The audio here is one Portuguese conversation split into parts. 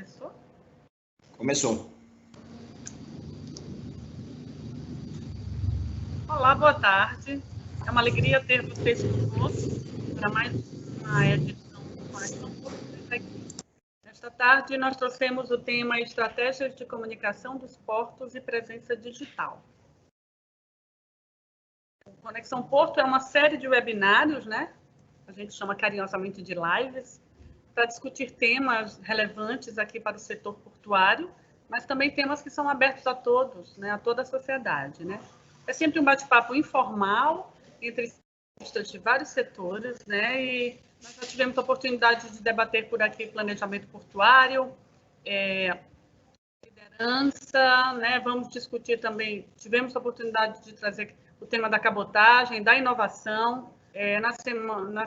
Começou? Começou. Olá, boa tarde. É uma alegria ter vocês conosco para mais uma edição do Conexão Porto aqui. Nesta tarde, nós trouxemos o tema Estratégias de Comunicação dos Portos e Presença Digital. O Conexão Porto é uma série de webinários, né? A gente chama carinhosamente de lives, para discutir temas relevantes aqui para o setor portuário, mas também temas que são abertos a todos, né? A toda a sociedade, né? É sempre um bate-papo informal entre especialistas de vários setores, né? E nós já tivemos a oportunidade de debater por aqui planejamento portuário, liderança, né? Vamos discutir também, tivemos a oportunidade de trazer o tema da cabotagem, da inovação. Na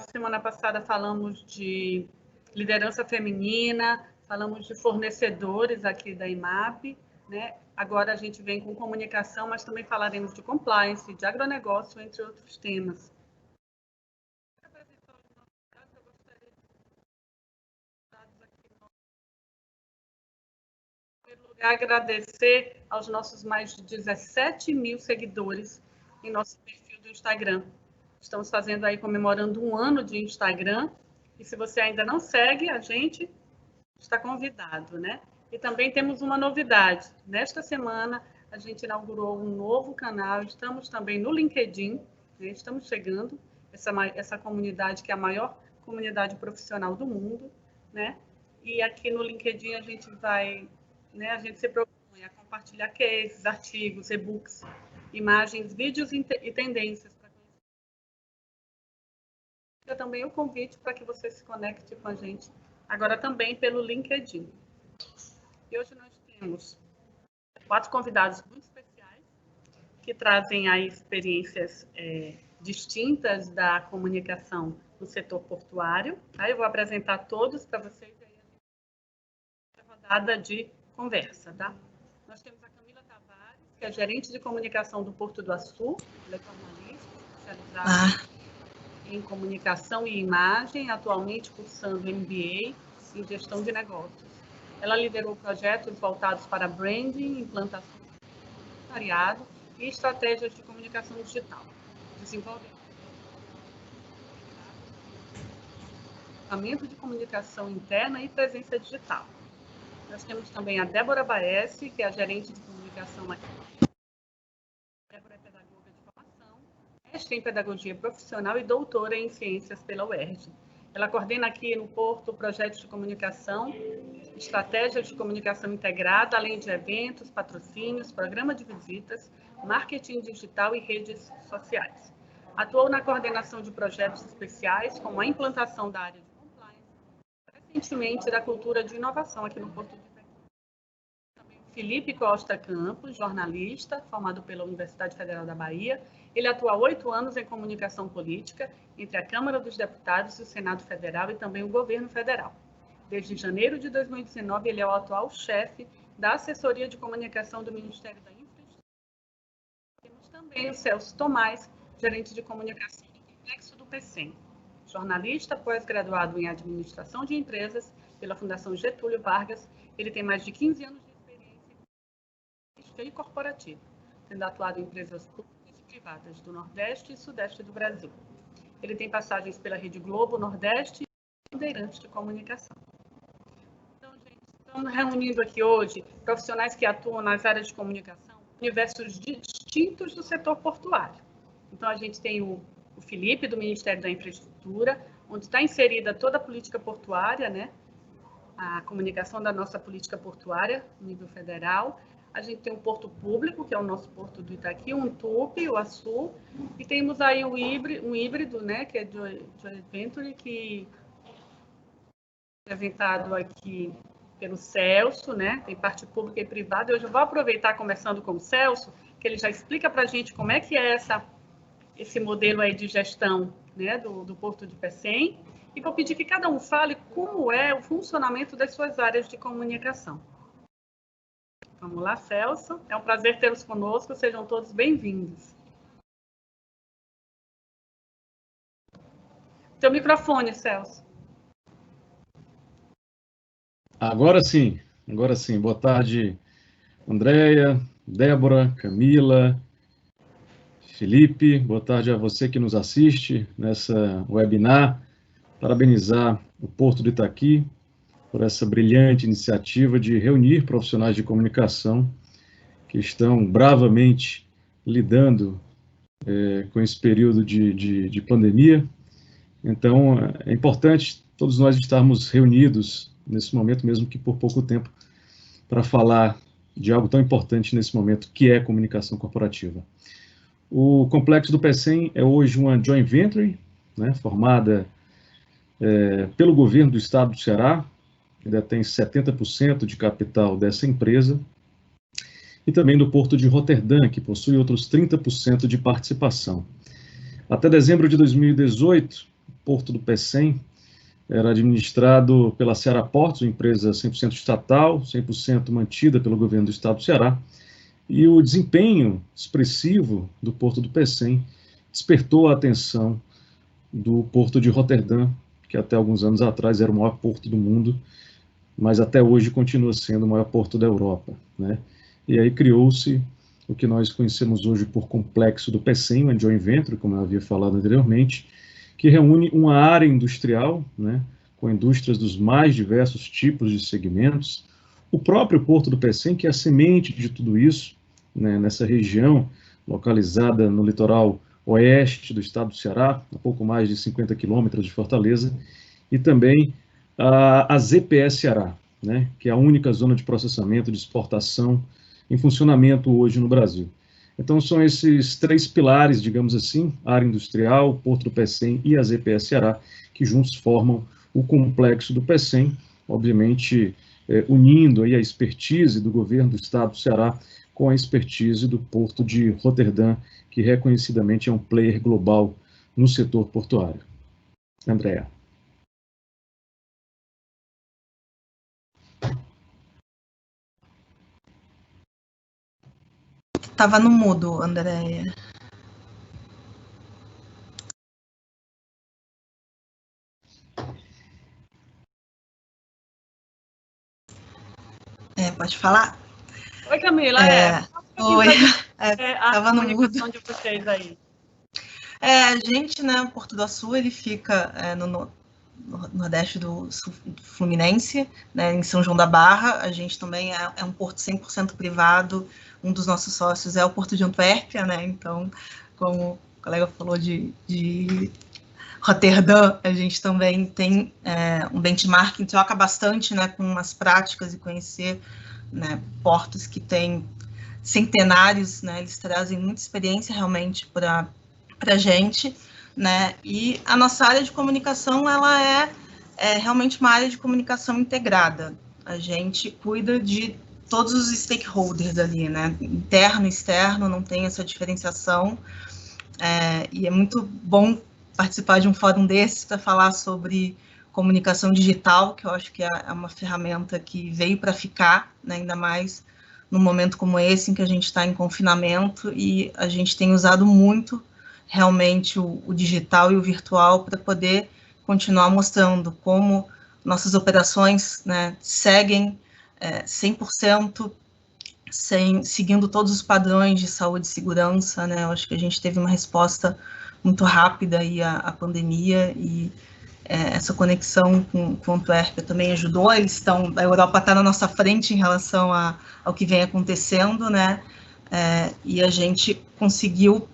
semana passada falamos de liderança feminina, falamos de fornecedores aqui da IMAP, né? Agora a gente vem com comunicação, mas também falaremos de compliance, de agronegócio, entre outros temas. Em primeiro lugar, agradecer aos nossos mais de 17 mil seguidores em nosso perfil do Instagram. Estamos fazendo aí, comemorando 1 ano de Instagram, e se você ainda não segue a gente, está convidado, né? E também temos uma novidade. Nesta semana, a gente inaugurou um novo canal, estamos também no LinkedIn, né? Estamos chegando, essa comunidade que é a maior comunidade profissional do mundo, né? E aqui no LinkedIn a gente vai, né? A gente se propõe a compartilhar cases, artigos, e-books, imagens, vídeos e tendências. Fica também o convite para que você se conecte com a gente, agora também pelo LinkedIn. E hoje nós temos 4 convidados muito especiais que trazem aí experiências distintas da comunicação no setor portuário. Tá? Eu vou apresentar todos para vocês e aí a rodada de conversa. Tá? Nós temos a Camila Tavares, que é gerente de comunicação do Porto do Açu, ela é jornalista, especializada em comunicação e imagem, atualmente cursando MBA em gestão de negócios. Ela liderou projetos voltados para branding, implantação de voluntariado e estratégias de comunicação digital. Desenvolvimento de comunicação interna e presença digital. Nós temos também a Débora Baesse, que é a gerente de comunicação aqui. Débora é pedagoga de formação, mestre em pedagogia profissional e doutora em ciências pela UERJ. Ela coordena aqui no Porto projetos de comunicação, estratégias de comunicação integrada, além de eventos, patrocínios, programa de visitas, marketing digital e redes sociais. Atuou na coordenação de projetos especiais, como a implantação da área de compliance, recentemente da cultura de inovação aqui no Porto de Itaquí. Também o Felipe Costa Campos, jornalista, formado pela Universidade Federal da Bahia. Ele atua há 8 anos em comunicação política entre a Câmara dos Deputados e o Senado Federal e também o Governo Federal. Desde janeiro de 2019, ele é o atual chefe da Assessoria de Comunicação do Ministério da Infraestrutura. Temos também o Celso Tomás, gerente de comunicação do Complexo do PECEM, jornalista pós-graduado em Administração de Empresas pela Fundação Getúlio Vargas. Ele tem mais de 15 anos de experiência em política e corporativa, tendo atuado em empresas públicas e privadas do Nordeste e Sudeste do Brasil. Ele tem passagens pela Rede Globo, Nordeste e Bandeirantes de Comunicação. Estamos reunindo aqui hoje profissionais que atuam nas áreas de comunicação, universos distintos do setor portuário. Então, a gente tem o Felipe, do Ministério da Infraestrutura, onde está inserida toda a política portuária, né? A comunicação da nossa política portuária, no nível federal. A gente tem o Porto Público, que é o nosso Porto do Itaqui, o Untup, o Açu, e temos aí um híbrido, né? Que é do Venture, que é apresentado aqui pelo Celso, né? Tem parte pública e privada. Eu já vou aproveitar, começando com o Celso, que ele já explica para a gente como é que é esse modelo aí de gestão, né, do Porto de Pecém, e vou pedir que cada um fale como é o funcionamento das suas áreas de comunicação. Vamos lá, Celso. É um prazer tê-los conosco. Sejam todos bem-vindos. Seu microfone, Celso. Agora sim. Agora sim, boa tarde, Andréia, Débora, Camila, Felipe, boa tarde a você que nos assiste nessa webinar. Parabenizar o Porto do Itaqui por essa brilhante iniciativa de reunir profissionais de comunicação que estão bravamente lidando com esse período de pandemia. Então, é importante todos nós estarmos reunidos nesse momento, mesmo que por pouco tempo, para falar de algo tão importante nesse momento, que é comunicação corporativa. O Complexo do PECEM é hoje uma joint venture, né, formada pelo governo do estado do Ceará, que detém 70% de capital dessa empresa, e também do Porto de Roterdã, que possui outros 30% de participação. Até dezembro de 2018, o Porto do PECEM era administrado pela Ceará Portos, uma empresa 100% estatal, 100% mantida pelo governo do estado do Ceará, e o desempenho expressivo do Porto do PECEM despertou a atenção do Porto de Roterdã, que até alguns anos atrás era o maior porto do mundo, mas até hoje continua sendo o maior porto da Europa, né? E aí criou-se o que nós conhecemos hoje por Complexo do PECEM, uma joint venture, como eu havia falado anteriormente, que reúne uma área industrial, né, com indústrias dos mais diversos tipos de segmentos, o próprio Porto do PECEM, que é a semente de tudo isso, né, nessa região localizada no litoral oeste do estado do Ceará, a pouco mais de 50 quilômetros de Fortaleza, e também a ZPS Ceará, né, que é a única zona de processamento de exportação em funcionamento hoje no Brasil. Então, são esses três pilares, digamos assim, a área industrial, o Porto do PECEM e a ZPS Ceará, que juntos formam o Complexo do PECEM, obviamente unindo aí a expertise do governo do estado do Ceará com a expertise do Porto de Roterdã, que reconhecidamente é um player global no setor portuário. Andréa. Estava no mudo, Andréia. Pode falar? Oi, Camila. Oi. A comunicação de vocês aí. A gente, né, o Porto do Açu, ele fica no nordeste do Fluminense, né, em São João da Barra. A gente também é um porto 100% privado. Um dos nossos sócios é o Porto de Antuérpia, né? Então, como o colega falou de Roterdã, a gente também tem um benchmarking, troca bastante, né, com as práticas e conhecer, né, portos que têm centenários, né? Eles trazem muita experiência realmente para a gente, né? E a nossa área de comunicação, ela é realmente uma área de comunicação integrada. A gente cuida de todos os stakeholders ali, né? Interno e externo, não tem essa diferenciação. E é muito bom participar de um fórum desses para falar sobre comunicação digital, que eu acho que é uma ferramenta que veio para ficar, né? Ainda mais num momento como esse, em que a gente está em confinamento, e a gente tem usado muito realmente o digital e o virtual para poder continuar mostrando como nossas operações, né, seguem 100%, seguindo todos os padrões de saúde e segurança, né? Eu acho que a gente teve uma resposta muito rápida aí à pandemia, e essa conexão com Antuérpia também ajudou. A Europa está na nossa frente em relação ao que vem acontecendo, né? E a gente conseguiu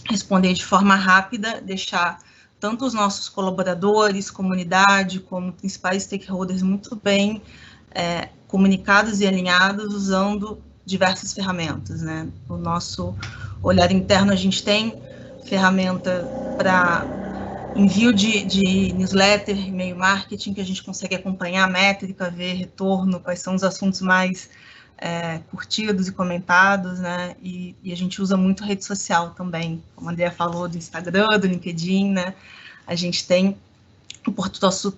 responder de forma rápida, deixar tanto os nossos colaboradores, comunidade, como principais stakeholders muito bem comunicados e alinhados, usando diversas ferramentas, né? O nosso olhar interno, a gente tem ferramenta para envio de newsletter, e-mail marketing, que a gente consegue acompanhar a métrica, ver retorno, quais são os assuntos mais curtidos e comentados, né? E a gente usa muito rede social também, como a Andrea falou, do Instagram, do LinkedIn, né? A gente tem o Porto do Açu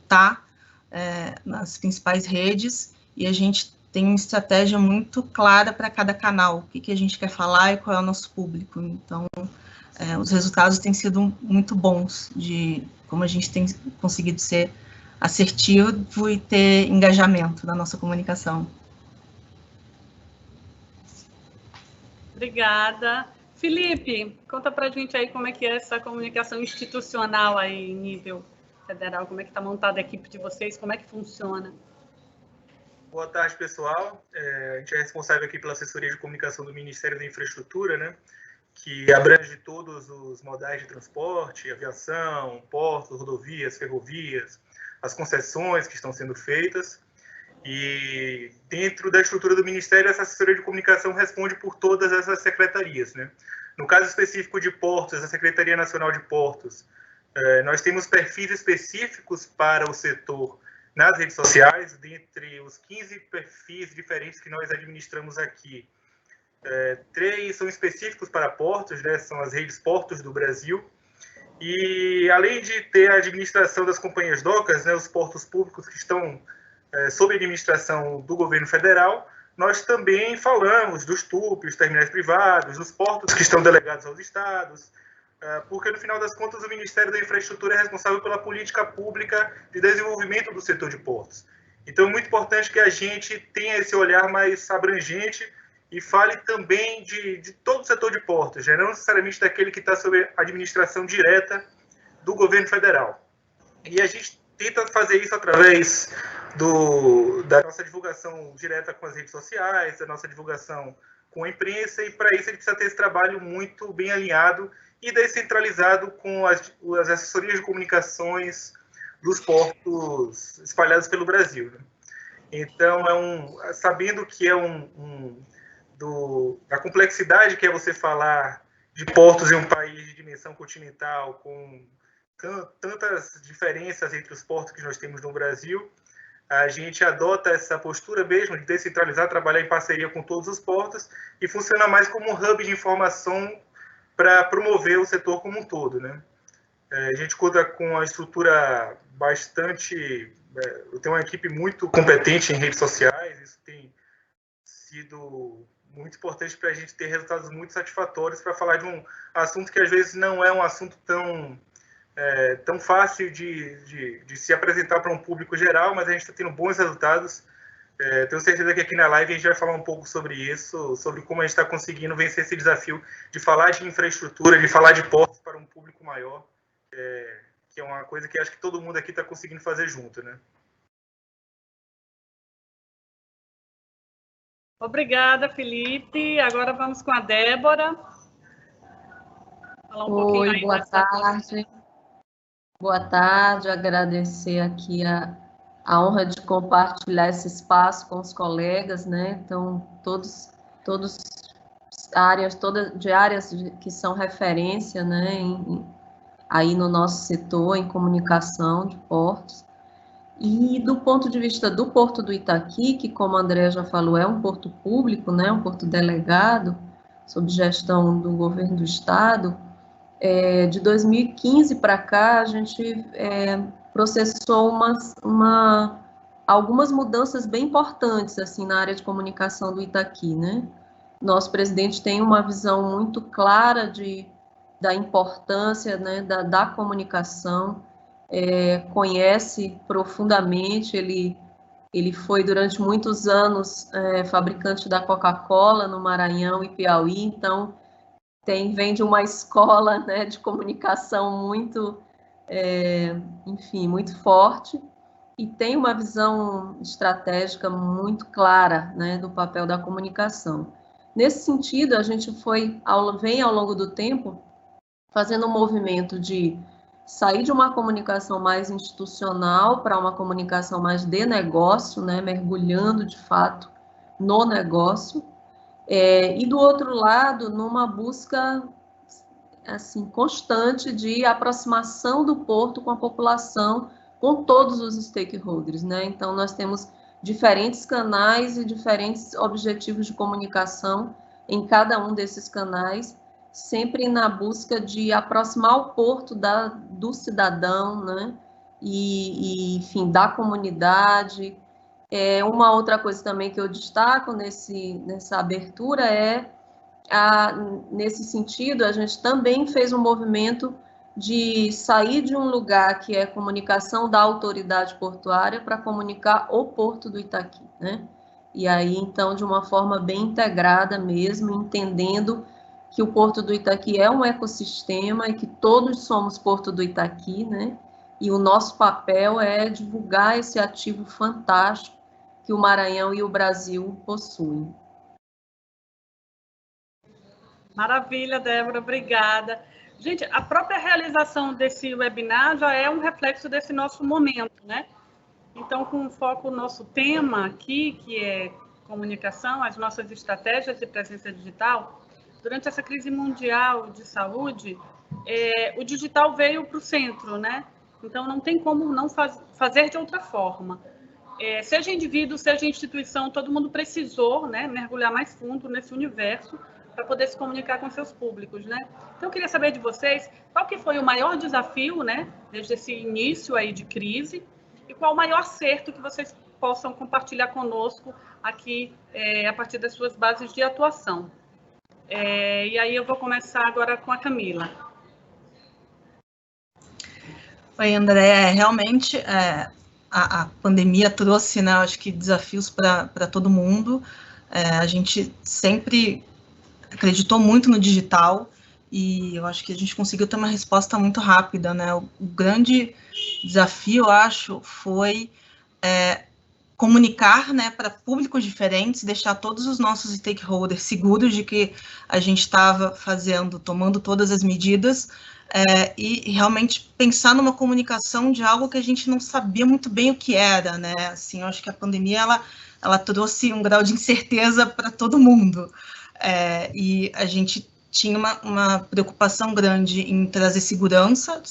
nas principais redes, e a gente tem uma estratégia muito clara para cada canal, o que a gente quer falar e qual é o nosso público. Então, os resultados têm sido muito bons, de como a gente tem conseguido ser assertivo e ter engajamento na nossa comunicação. Obrigada. Felipe, conta para a gente aí como é que é essa comunicação institucional aí em nível federal, como é que está montada a equipe de vocês, como é que funciona? Boa tarde, pessoal. A gente é responsável aqui pela assessoria de comunicação do Ministério da Infraestrutura, né, que abrange todos os modais de transporte, aviação, portos, rodovias, ferrovias, as concessões que estão sendo feitas. E dentro da estrutura do Ministério, essa assessoria de comunicação responde por todas essas secretarias, né? No caso específico de portos, a Secretaria Nacional de Portos, nós temos perfis específicos para o setor nas redes sociais. Dentre os 15 perfis diferentes que nós administramos aqui, 3 são específicos para portos, né? São as redes Portos do Brasil. E além de ter a administração das companhias docas, né, os portos públicos que estão sob administração do governo federal, nós também falamos dos TUPs, terminais privados, dos portos que estão delegados aos estados, porque no final das contas o Ministério da Infraestrutura é responsável pela política pública de desenvolvimento do setor de portos. Então é muito importante que a gente tenha esse olhar mais abrangente e fale também de todo o setor de portos, né? Não necessariamente daquele que está sob administração direta do governo federal. E a gente tenta fazer isso através da nossa divulgação direta com as redes sociais, da nossa divulgação com a imprensa, e para isso a gente precisa ter esse trabalho muito bem alinhado e descentralizado com as assessorias de comunicações dos portos espalhados pelo Brasil, né? Então, sabendo que a complexidade que é você falar de portos em um país de dimensão continental, com tantas diferenças entre os portos que nós temos no Brasil, a gente adota essa postura mesmo de descentralizar, trabalhar em parceria com todos os portos e funciona mais como um hub de informação para promover o setor como um todo, né? A gente conta com uma estrutura bastante... Eu tenho uma equipe muito competente em redes sociais, isso tem sido muito importante para a gente ter resultados muito satisfatórios para falar de um assunto que às vezes não é um assunto tão fácil de se apresentar para um público geral, mas a gente está tendo bons resultados. Tenho certeza que aqui na live a gente vai falar um pouco sobre isso, sobre como a gente está conseguindo vencer esse desafio de falar de infraestrutura, de falar de portos para um público maior, que é uma coisa que acho que todo mundo aqui está conseguindo fazer junto, né? Obrigada, Felipe. Agora vamos com a Débora. Falar um pouquinho aí boa tarde. Boa tarde, agradecer aqui a honra de compartilhar esse espaço com os colegas, né? Então, todas áreas que são referência, né? Aí no nosso setor, em comunicação de portos. E do ponto de vista do Porto do Itaqui, que, como a Andrea já falou, é um porto público, né? Um porto delegado, sob gestão do governo do estado, de 2015 para cá, a gente processou algumas mudanças bem importantes assim, na área de comunicação do Itaqui, né? Nosso presidente tem uma visão muito clara da importância, né, da comunicação, conhece profundamente, ele foi durante muitos anos fabricante da Coca-Cola no Maranhão e Piauí, então vem de uma escola, né, de comunicação muito, enfim, muito forte, e tem uma visão estratégica muito clara, né, do papel da comunicação. Nesse sentido, a gente vem ao longo do tempo fazendo um movimento de sair de uma comunicação mais institucional para uma comunicação mais de negócio, né, mergulhando de fato no negócio. E do outro lado, numa busca assim, constante de aproximação do porto com a população, com todos os stakeholders, né? Então, nós temos diferentes canais e diferentes objetivos de comunicação em cada um desses canais, sempre na busca de aproximar o porto do cidadão, né? Enfim, da comunidade. Uma outra coisa também que eu destaco nessa abertura nesse sentido, a gente também fez um movimento de sair de um lugar que é comunicação da autoridade portuária para comunicar o Porto do Itaqui, né? E aí, então, de uma forma bem integrada mesmo, entendendo que o Porto do Itaqui é um ecossistema e que todos somos Porto do Itaqui, né? E o nosso papel é divulgar esse ativo fantástico que o Maranhão e o Brasil possuem. Maravilha, Débora, obrigada. Gente, a própria realização desse webinar já é um reflexo desse nosso momento, né? Então, com foco no nosso tema aqui, que é comunicação, as nossas estratégias de presença digital, durante essa crise mundial de saúde, o digital veio para o centro, né? Então, não tem como não fazer de outra forma. Seja indivíduo, seja instituição, todo mundo precisou, né, mergulhar mais fundo nesse universo para poder se comunicar com seus públicos, né? Então, eu queria saber de vocês qual que foi o maior desafio, né, desde esse início aí de crise, e qual o maior acerto que vocês possam compartilhar conosco aqui a partir das suas bases de atuação. E aí eu vou começar agora com a Camila. Oi, André. Realmente, a pandemia trouxe, né, acho que desafios para todo mundo. A gente sempre acreditou muito no digital e eu acho que a gente conseguiu ter uma resposta muito rápida, né? O grande desafio, eu acho, foi comunicar, né, para públicos diferentes, deixar todos os nossos stakeholders seguros de que a gente estava tomando todas as medidas, e realmente pensar numa comunicação de algo que a gente não sabia muito bem o que era, né? Assim, eu acho que a pandemia ela trouxe um grau de incerteza para todo mundo. E a gente tinha uma preocupação grande em trazer segurança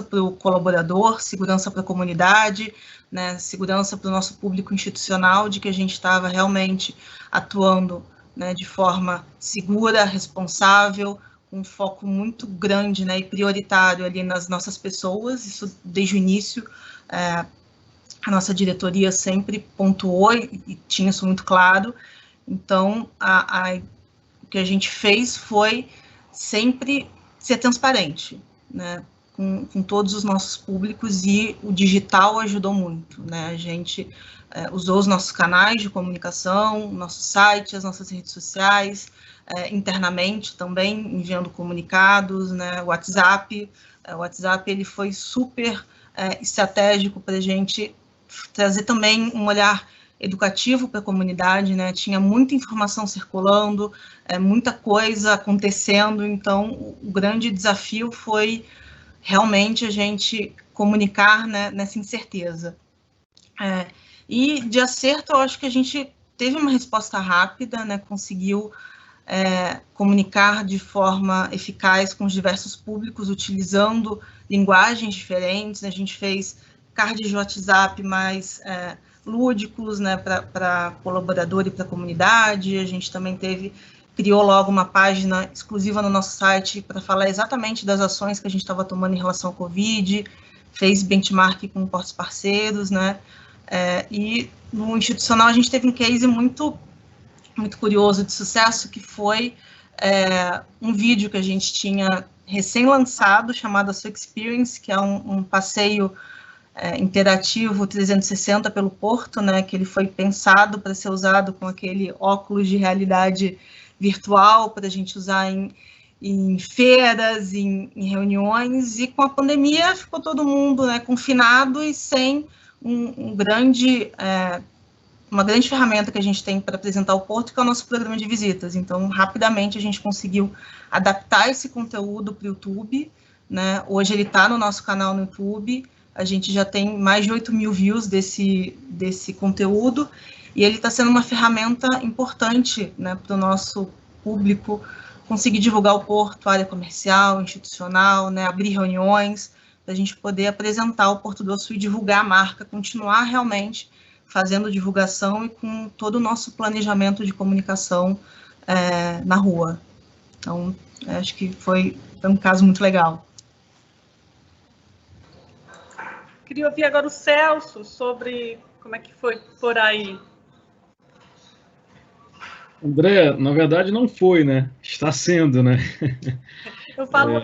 para o colaborador, segurança para a comunidade, né, segurança para o nosso público institucional, de que a gente estava realmente atuando, né, de forma segura, responsável, com um foco muito grande, né, e prioritário ali nas nossas pessoas. Isso desde o início, a nossa diretoria sempre pontuou e tinha isso muito claro. Então, o que a gente fez foi sempre ser transparente, né, com todos os nossos públicos, e o digital ajudou muito, né? A gente usou os nossos canais de comunicação, nosso site, as nossas redes sociais, internamente também, enviando comunicados, né? O WhatsApp ele foi super estratégico para a gente trazer também um olhar educativo para a comunidade, né? Tinha muita informação circulando, muita coisa acontecendo, então o grande desafio foi realmente a gente comunicar, né, nessa incerteza. E de acerto, eu acho que a gente teve uma resposta rápida, né, conseguiu comunicar de forma eficaz com os diversos públicos, utilizando linguagens diferentes. A gente fez cards de WhatsApp mais lúdicos, né, para colaborador e para a comunidade. A gente também criou logo uma página exclusiva no nosso site para falar exatamente das ações que a gente estava tomando em relação ao Covid, fez benchmark com portos parceiros, né? E no institucional a gente teve um case muito, muito curioso de sucesso, que foi um vídeo que a gente tinha recém-lançado, chamado A Sua Experience, que é um passeio interativo 360 pelo Porto, né? Que ele foi pensado para ser usado com aquele óculos de realidade virtual, para a gente usar em feiras, em reuniões, e com a pandemia ficou todo mundo, né, confinado e sem uma grande ferramenta que a gente tem para apresentar o Porto, que é o nosso programa de visitas. Então, rapidamente a gente conseguiu adaptar esse conteúdo para o YouTube, né? Hoje ele está no nosso canal no YouTube, a gente já tem mais de 8 mil views desse conteúdo, e ele está sendo uma ferramenta importante, né, para o nosso público conseguir divulgar o Porto, área comercial, institucional, né, abrir reuniões, para a gente poder apresentar o Porto Doce e divulgar a marca, continuar realmente fazendo divulgação e com todo o nosso planejamento de comunicação na rua. Então, acho que foi um caso muito legal. Queria ouvir agora o Celso sobre como é que foi por aí. André, na verdade não foi, né? Está sendo, né? Eu falo,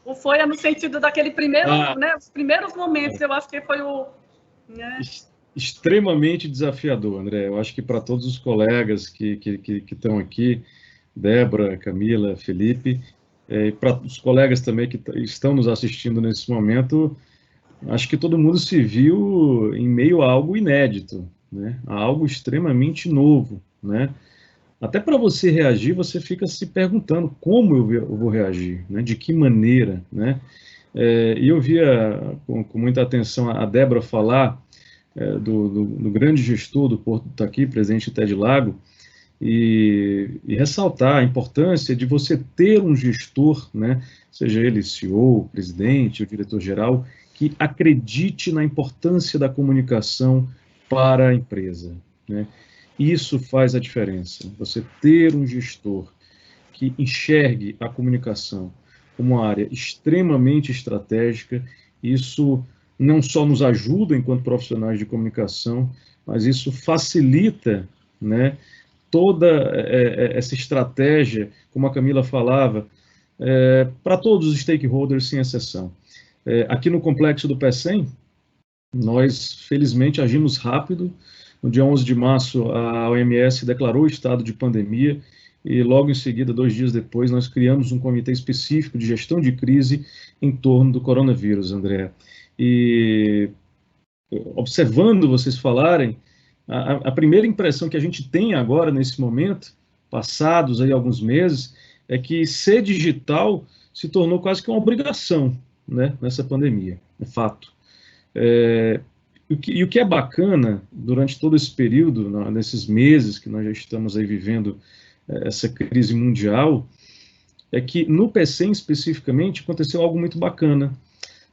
o foi no sentido daquele primeiro, né? Os primeiros momentos, eu acho que foi o... Né? extremamente desafiador, André. Eu acho que para todos os colegas que estão aqui, Débora, Camila, Felipe, e para os colegas também que estão nos assistindo nesse momento, acho que todo mundo se viu em meio a algo inédito, né? A algo extremamente novo, né? Até para você reagir, você fica se perguntando como eu vou reagir, né? De que maneira, né? E eu via com muita atenção a Débora falar do grande gestor do Porto do Itaqui, presidente Ted Lago, e ressaltar a importância de você ter um gestor, né? Seja ele CEO, presidente ou diretor-geral, que acredite na importância da comunicação para a empresa, né? Isso faz a diferença. Você ter um gestor que enxergue a comunicação como uma área extremamente estratégica, isso não só nos ajuda enquanto profissionais de comunicação, mas isso facilita, né, toda essa estratégia, como a Camila falava, para todos os stakeholders, sem exceção. Aqui no complexo do PECEM, nós, felizmente, agimos rápido. No dia 11 de março, a OMS declarou o estado de pandemia e, logo em seguida, 2 dias depois, nós criamos um comitê específico de gestão de crise em torno do coronavírus, André. E, observando vocês falarem, a primeira impressão que a gente tem agora, nesse momento, passados aí alguns meses, é que ser digital se tornou quase que uma obrigação, né, nessa pandemia, é fato. E o que é bacana, durante todo esse período, nesses meses que nós já estamos aí vivendo essa crise mundial, é que no PECEM especificamente aconteceu algo muito bacana.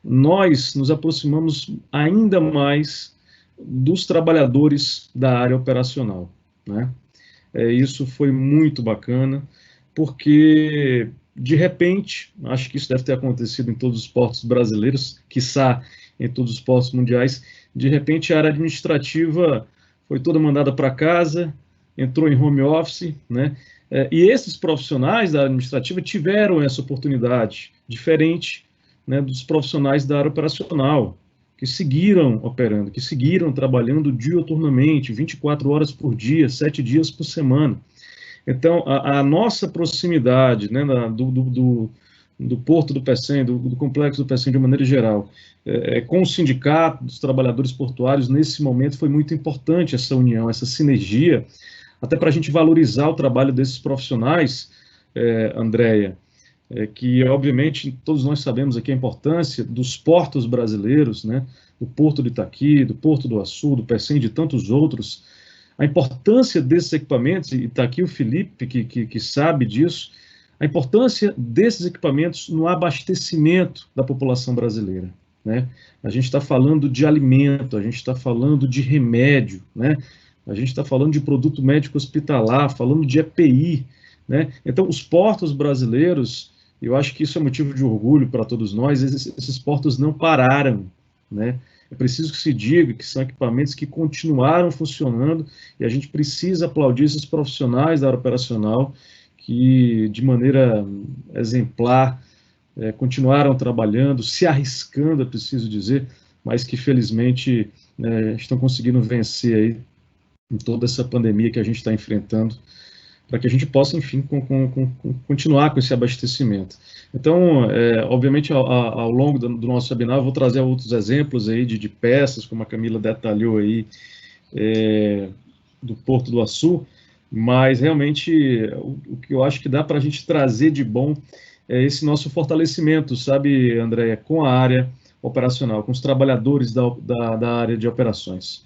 Nós nos aproximamos ainda mais dos trabalhadores da área operacional, né? Isso foi muito bacana, porque, de repente, acho que isso deve ter acontecido em todos os portos brasileiros, quiçá em todos os portos mundiais, de repente a área administrativa foi toda mandada para casa, entrou em home office, né? E esses profissionais da área administrativa tiveram essa oportunidade, diferente, né, dos profissionais da área operacional, que seguiram operando, que seguiram trabalhando diuturnamente, 24 horas por dia, 7 dias por semana. Então, a nossa proximidade, né, do Porto do PECEM, do complexo do PECEM de uma maneira geral, com o sindicato dos trabalhadores portuários, nesse momento foi muito importante essa união, essa sinergia, até para a gente valorizar o trabalho desses profissionais, Andréia, que obviamente todos nós sabemos aqui a importância dos portos brasileiros, né, do Porto do Itaqui, do Porto do Açu, do PECEM, de tantos outros, a importância desses equipamentos, e está aqui o Felipe que sabe disso, a importância desses equipamentos no abastecimento da população brasileira, né? A gente está falando de alimento, a gente está falando de remédio, né? A gente está falando de produto médico hospitalar, falando de EPI, né? Então, os portos brasileiros, eu acho que isso é motivo de orgulho para todos nós, esses portos não pararam, né? É preciso que se diga que são equipamentos que continuaram funcionando e a gente precisa aplaudir esses profissionais da área operacional que, de maneira exemplar, continuaram trabalhando, se arriscando, é preciso dizer, mas que, felizmente, estão conseguindo vencer aí em toda essa pandemia que a gente está enfrentando, para que a gente possa, enfim, continuar com esse abastecimento. Então, obviamente, ao longo do nosso webinar, eu vou trazer outros exemplos aí de peças, como a Camila detalhou aí, do Porto do Açu, mas realmente o que eu acho que dá para a gente trazer de bom é esse nosso fortalecimento, sabe, Andréia, com a área operacional, com os trabalhadores da área de operações.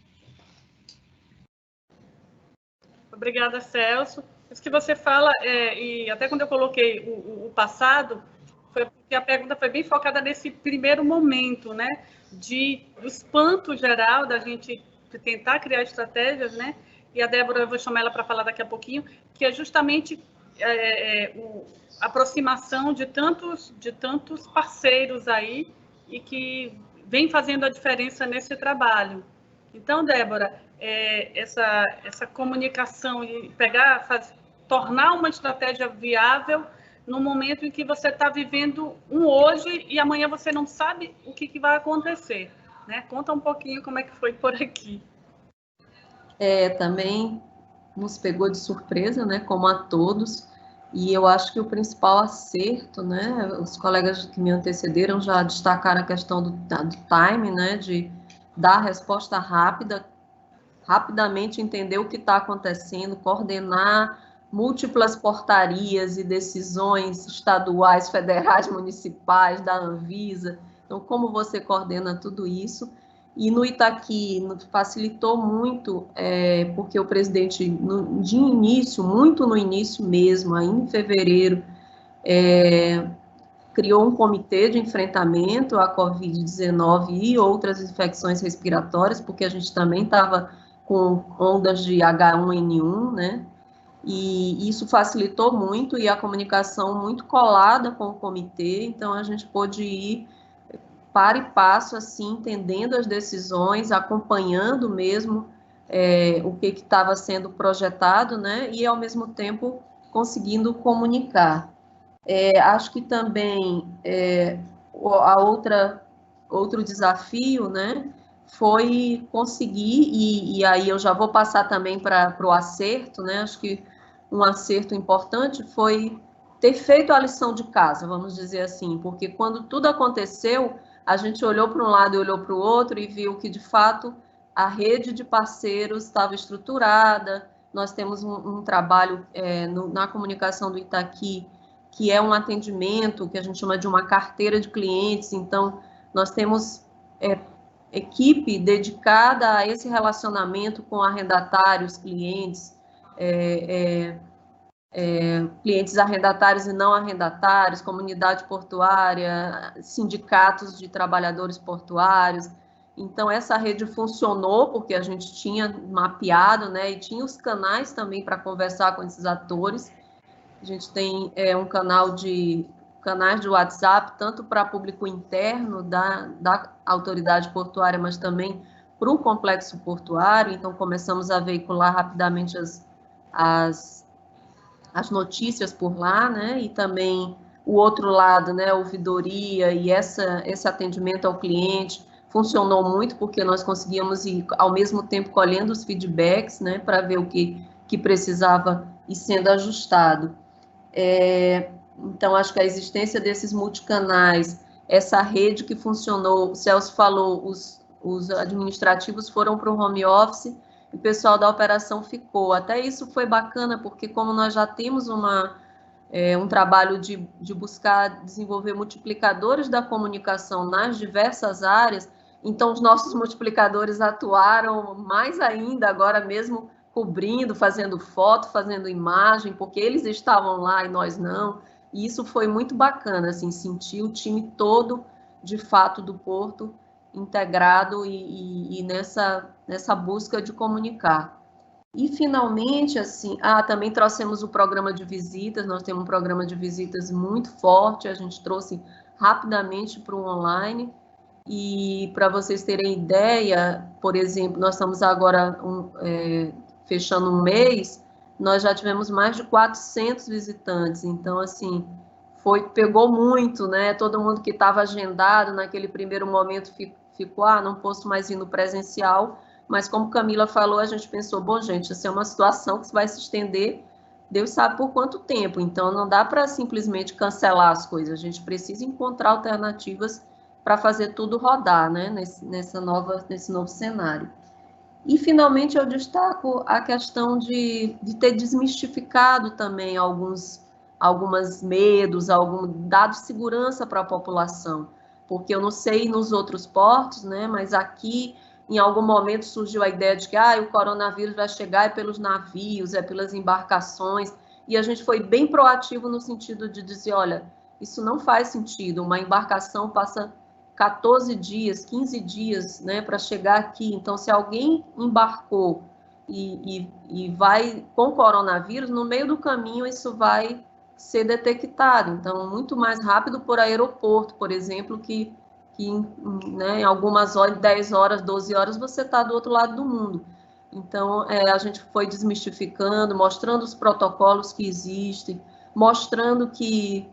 Obrigada, Celso. Isso que você fala, e até quando eu coloquei o passado, foi porque a pergunta foi bem focada nesse primeiro momento, né, do espanto geral da gente tentar criar estratégias, né, e a Débora, eu vou chamar ela para falar daqui a pouquinho, que é justamente a aproximação de tantos parceiros aí e que vem fazendo a diferença nesse trabalho. Então, Débora, essa comunicação e tornar uma estratégia viável no momento em que você está vivendo um hoje e amanhã você não sabe o que vai acontecer, né? Conta um pouquinho como é que foi por aqui. Também nos pegou de surpresa, né, como a todos, e eu acho que o principal acerto, né, os colegas que me antecederam já destacaram a questão do time, né, de dar resposta rápida, rapidamente entender o que está acontecendo, coordenar múltiplas portarias e decisões estaduais, federais, municipais, da Anvisa. Então, como você coordena tudo isso? E no Itaqui facilitou muito, porque o presidente, de início, muito no início mesmo, ainda em fevereiro, criou um comitê de enfrentamento à Covid-19 e outras infecções respiratórias, porque a gente também estava com ondas de H1N1, né? E isso facilitou muito, e a comunicação muito colada com o comitê, então a gente pôde ir para e passo, assim, entendendo as decisões, acompanhando mesmo o que estava sendo projetado, né, e ao mesmo tempo conseguindo comunicar. Acho que também outro desafio, né, foi conseguir, e aí eu já vou passar também para o acerto, né, acho que um acerto importante foi ter feito a lição de casa, vamos dizer assim, porque quando tudo aconteceu, a gente olhou para um lado e olhou para o outro e viu que, de fato, a rede de parceiros estava estruturada, nós temos um trabalho na comunicação do Itaqui, que é um atendimento que a gente chama de uma carteira de clientes, então nós temos equipe dedicada a esse relacionamento com arrendatários, clientes, clientes arrendatários e não arrendatários, comunidade portuária, sindicatos de trabalhadores portuários. Então, essa rede funcionou porque a gente tinha mapeado, né, e tinha os canais também para conversar com esses atores. A gente tem canais de WhatsApp, tanto para público interno da autoridade portuária, mas também para o complexo portuário. Então, começamos a veicular rapidamente as notícias por lá, né? E também o outro lado, né? A ouvidoria e esse atendimento ao cliente funcionou muito, porque nós conseguíamos ir, ao mesmo tempo, colhendo os feedbacks, né? Para ver o que precisava ir sendo ajustado. Então, acho que a existência desses multicanais, essa rede que funcionou, o Celso falou, os administrativos foram para o home office, o pessoal da operação ficou. Até isso foi bacana, porque como nós já temos um trabalho de buscar desenvolver multiplicadores da comunicação nas diversas áreas, então os nossos multiplicadores atuaram mais ainda, agora mesmo cobrindo, fazendo foto, fazendo imagem, porque eles estavam lá e nós não. E isso foi muito bacana, assim, sentir o time todo, de fato, do Porto integrado e nessa busca de comunicar. E, finalmente, assim, também trouxemos o programa de visitas, nós temos um programa de visitas muito forte, a gente trouxe rapidamente para o online, e para vocês terem ideia, por exemplo, nós estamos agora fechando um mês, nós já tivemos mais de 400 visitantes, então, assim, pegou muito, né? Todo mundo que estava agendado naquele primeiro momento ficou, não posso mais ir no presencial, mas como Camila falou, a gente pensou, bom, gente, essa é uma situação que vai se estender, Deus sabe por quanto tempo, então não dá para simplesmente cancelar as coisas, a gente precisa encontrar alternativas para fazer tudo rodar, né, nesse novo cenário. E, finalmente, eu destaco a questão de ter desmistificado também alguns medos, dado segurança para a população, porque eu não sei nos outros portos, né, mas aqui, em algum momento, surgiu a ideia de que o coronavírus vai chegar pelos navios, pelas embarcações, e a gente foi bem proativo no sentido de dizer, olha, isso não faz sentido, uma embarcação passa 14 dias, 15 dias, né, para chegar aqui. Então, se alguém embarcou e vai com coronavírus, no meio do caminho isso vai ser detectado. Então, muito mais rápido por aeroporto, por exemplo, que né, em algumas horas, 10 horas, 12 horas, você está do outro lado do mundo. Então, a gente foi desmistificando, mostrando os protocolos que existem, mostrando que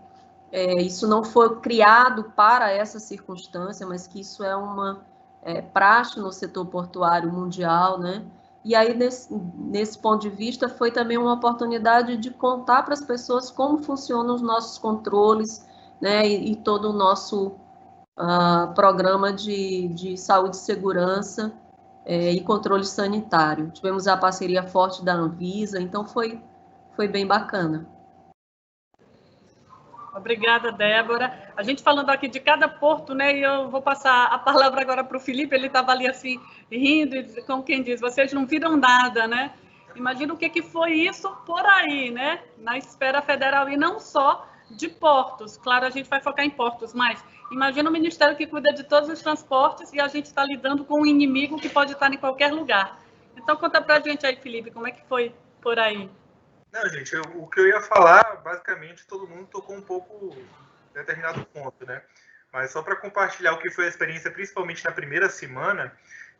isso não foi criado para essa circunstância, mas que isso é uma praxe no setor portuário mundial, né? E aí, nesse ponto de vista, foi também uma oportunidade de contar para as pessoas como funcionam os nossos controles, né, e todo o nosso programa de saúde e segurança e controle sanitário. Tivemos a parceria forte da Anvisa, então foi bem bacana. Obrigada, Débora. A gente falando aqui de cada porto, né? E eu vou passar a palavra agora para o Felipe. Ele estava ali assim, rindo, como quem diz, vocês não viram nada, né? Imagina o que foi isso por aí, né? Na esfera federal, e não só de portos. Claro, a gente vai focar em portos, mas imagina o Ministério que cuida de todos os transportes e a gente está lidando com um inimigo que pode estar em qualquer lugar. Então, conta para a gente aí, Felipe, como é que foi por aí? Não, gente, o que eu ia falar, basicamente, todo mundo tocou um pouco em determinado ponto, né? Mas só para compartilhar o que foi a experiência, principalmente na primeira semana,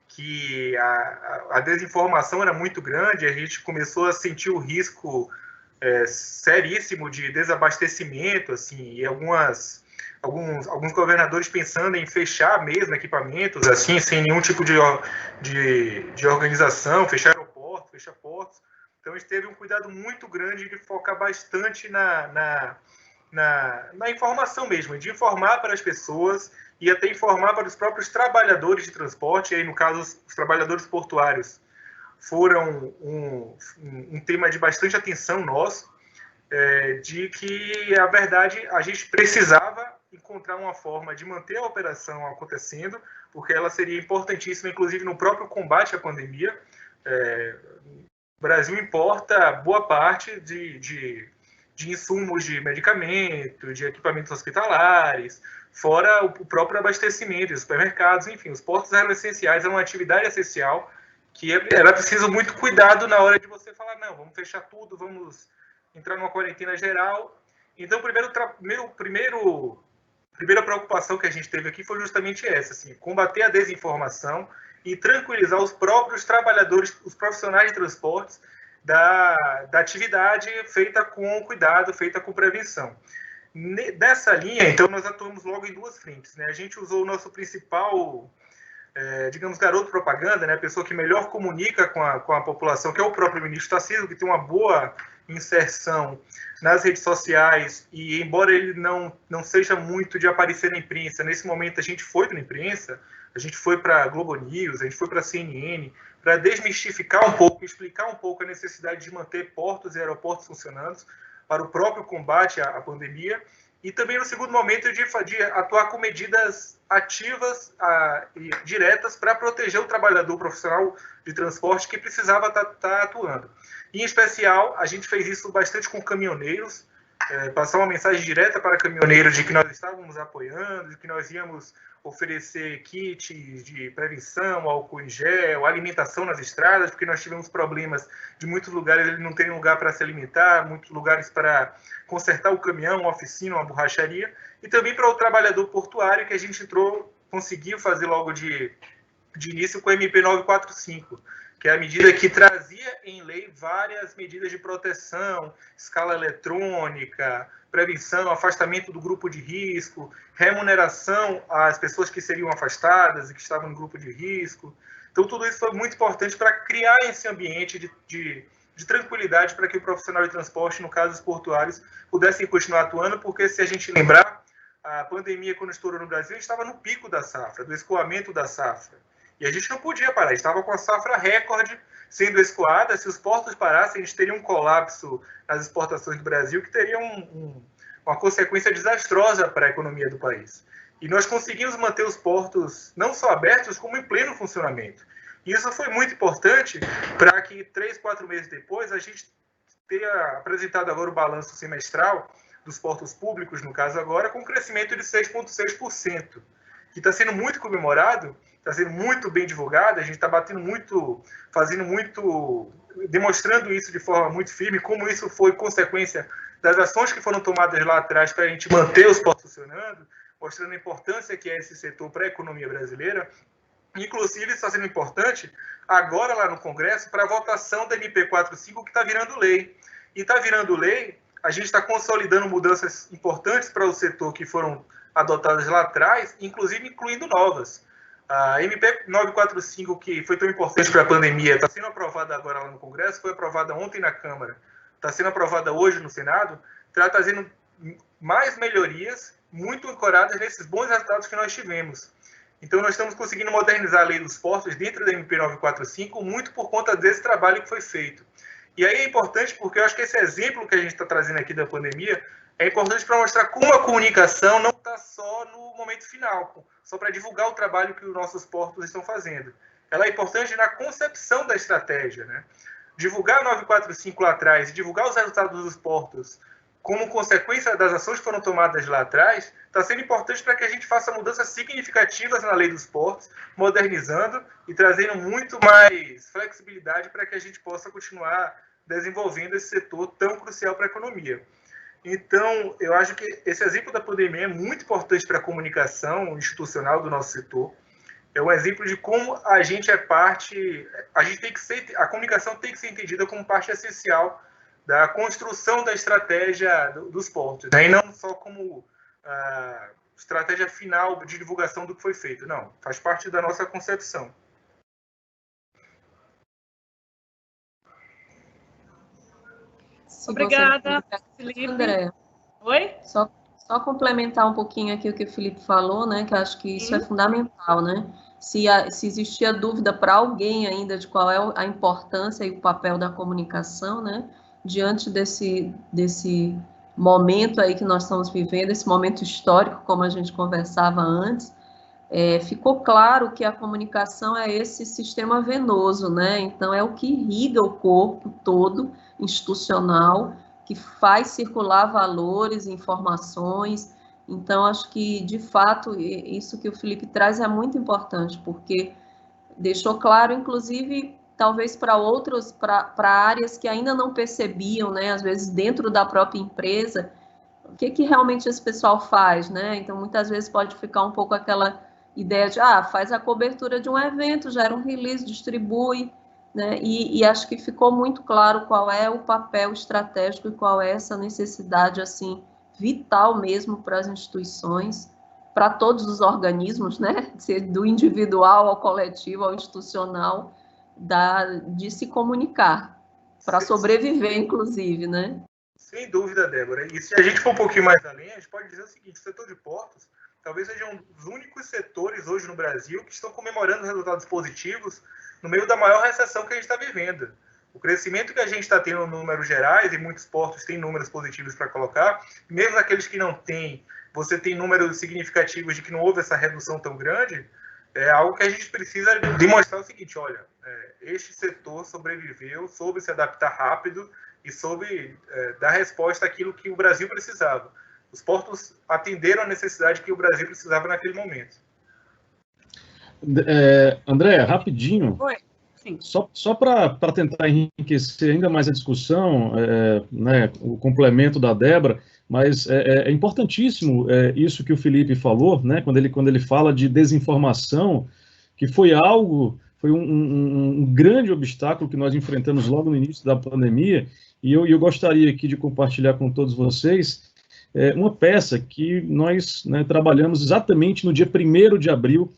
que a desinformação era muito grande, a gente começou a sentir o risco seríssimo de desabastecimento, assim, e alguns governadores pensando em fechar mesmo equipamentos, assim, sem nenhum tipo de organização, fechar aeroportos, fechar portos. Então, a gente teve um cuidado muito grande de focar bastante na informação mesmo, de informar para as pessoas e até informar para os próprios trabalhadores de transporte, e aí, no caso, os trabalhadores portuários foram um tema de bastante atenção nosso, de que, a verdade, a gente precisava encontrar uma forma de manter a operação acontecendo, porque ela seria importantíssima, inclusive, no próprio combate à pandemia. O Brasil importa boa parte de insumos de medicamento, de equipamentos hospitalares, fora o próprio abastecimento, os supermercados, enfim, os portos eram essenciais, é uma atividade essencial que era preciso muito cuidado na hora de você falar, não, vamos fechar tudo, vamos entrar numa quarentena geral. Então, a primeira preocupação que a gente teve aqui foi justamente essa, assim, combater a desinformação e tranquilizar os próprios trabalhadores, os profissionais de transportes, da atividade feita com cuidado, feita com prevenção. Dessa linha, então, nós atuamos logo em duas frentes, né? A gente usou o nosso principal, digamos, garoto propaganda, né? A pessoa que melhor comunica com a população, que é o próprio ministro Tarcísio, que tem uma boa inserção nas redes sociais, e embora ele não seja muito de aparecer na imprensa, nesse momento a gente foi para a imprensa, a gente foi para a Globo News, a gente foi para a CNN, para desmistificar um pouco, explicar um pouco a necessidade de manter portos e aeroportos funcionando para o próprio combate à pandemia, e também no segundo momento de atuar com medidas ativas e diretas para proteger o trabalhador profissional de transporte que precisava estar atuando. Em especial, a gente fez isso bastante com caminhoneiros, passar uma mensagem direta para caminhoneiros de que nós estávamos apoiando, de que nós íamos oferecer kits de prevenção, álcool em gel, alimentação nas estradas, porque nós tivemos problemas de muitos lugares, eles não têm lugar para se alimentar, muitos lugares para consertar o caminhão, uma oficina, uma borracharia, e também para o trabalhador portuário, que a gente conseguiu fazer logo de início com a MP 945, que é a medida que trazia em lei várias medidas de proteção, escala eletrônica, prevenção, afastamento do grupo de risco, remuneração às pessoas que seriam afastadas e que estavam no grupo de risco. Então, tudo isso foi muito importante para criar esse ambiente de tranquilidade para que o profissional de transporte, no caso os portuários, pudessem continuar atuando, porque se a gente lembrar, a pandemia, quando estourou no Brasil, estava no pico da safra, do escoamento da safra. E a gente não podia parar, estava com a safra recorde sendo escoada. Se os portos parassem, a gente teria um colapso nas exportações do Brasil, que teria uma consequência desastrosa para a economia do país. E nós conseguimos manter os portos não só abertos, como em pleno funcionamento. E isso foi muito importante para que 3, 4 meses depois a gente tenha apresentado agora o balanço semestral dos portos públicos, no caso agora, com um crescimento de 6,6%, que está sendo muito comemorado, está sendo muito bem divulgado, a gente está demonstrando isso de forma muito firme, como isso foi consequência das ações que foram tomadas lá atrás para a gente manter os portos funcionando, mostrando a importância que é esse setor para a economia brasileira. Inclusive, está sendo importante agora lá no Congresso para a votação da MP 45, que está virando lei. E está virando lei, a gente está consolidando mudanças importantes para o setor que foram adotadas lá atrás, inclusive incluindo novas. A MP 945, que foi tão importante para a pandemia, está sendo aprovada agora lá no Congresso, foi aprovada ontem na Câmara, está sendo aprovada hoje no Senado, está trazendo mais melhorias, muito ancoradas nesses bons resultados que nós tivemos. Então, nós estamos conseguindo modernizar a lei dos portos dentro da MP 945, muito por conta desse trabalho que foi feito. E aí é importante porque eu acho que esse exemplo que a gente está trazendo aqui da pandemia é importante para mostrar como a comunicação não está só no momento final, só para divulgar o trabalho que os nossos portos estão fazendo. Ela é importante na concepção da estratégia, né? Divulgar a 945 lá atrás, divulgar os resultados dos portos como consequência das ações que foram tomadas lá atrás, está sendo importante para que a gente faça mudanças significativas na lei dos portos, modernizando e trazendo muito mais flexibilidade para que a gente possa continuar desenvolvendo esse setor tão crucial para a economia. Então, eu acho que esse exemplo da pandemia é muito importante para a comunicação institucional do nosso setor. É um exemplo de como a gente é parte, a comunicação tem que ser entendida como parte essencial da construção da estratégia dos portos, né? E não só como estratégia final de divulgação do que foi feito. Não, faz parte da nossa concepção. Obrigada, Felipe. André. Oi? Só complementar um pouquinho aqui o que o Felipe falou, né? Que eu acho que isso é fundamental, né? Se existia dúvida para alguém ainda de qual é a importância e o papel da comunicação, né? Diante desse momento aí que nós estamos vivendo, esse momento histórico, como a gente conversava antes, ficou claro que a comunicação é esse sistema venoso, né? Então, é o que irriga o corpo todo institucional, que faz circular valores, informações. Então, acho que, de fato, isso que o Felipe traz é muito importante, porque deixou claro, inclusive, talvez para outros, para áreas que ainda não percebiam, né? Às vezes, dentro da própria empresa, o que realmente esse pessoal faz, né? Então, muitas vezes pode ficar um pouco aquela ideia de, faz a cobertura de um evento, gera um release, distribui, né? E acho que ficou muito claro qual é o papel estratégico e qual é essa necessidade, assim, vital mesmo para as instituições, para todos os organismos, né? Do individual ao coletivo, ao institucional, de se comunicar, para sobreviver, inclusive, né? Sem dúvida, Débora. E se a gente for um pouquinho mais além, a gente pode dizer o seguinte: o setor de portos talvez seja um dos únicos setores hoje no Brasil que estão comemorando resultados positivos no meio da maior recessão que a gente está vivendo. O crescimento que a gente está tendo no números gerais, e muitos portos têm números positivos para colocar, mesmo aqueles que não têm, você tem números significativos de que não houve essa redução tão grande, é algo que a gente precisa demonstrar o seguinte: olha, este setor sobreviveu, soube se adaptar rápido e soube dar resposta àquilo que o Brasil precisava. Os portos atenderam a necessidade que o Brasil precisava naquele momento. André, rapidinho. Oi. Sim. Só para tentar enriquecer ainda mais a discussão, né, o complemento da Débora, mas é importantíssimo isso que o Felipe falou, né, quando ele fala de desinformação, que foi um grande obstáculo que nós enfrentamos logo no início da pandemia, e eu gostaria aqui de compartilhar com todos vocês uma peça que nós, né, trabalhamos exatamente no dia 1º de abril,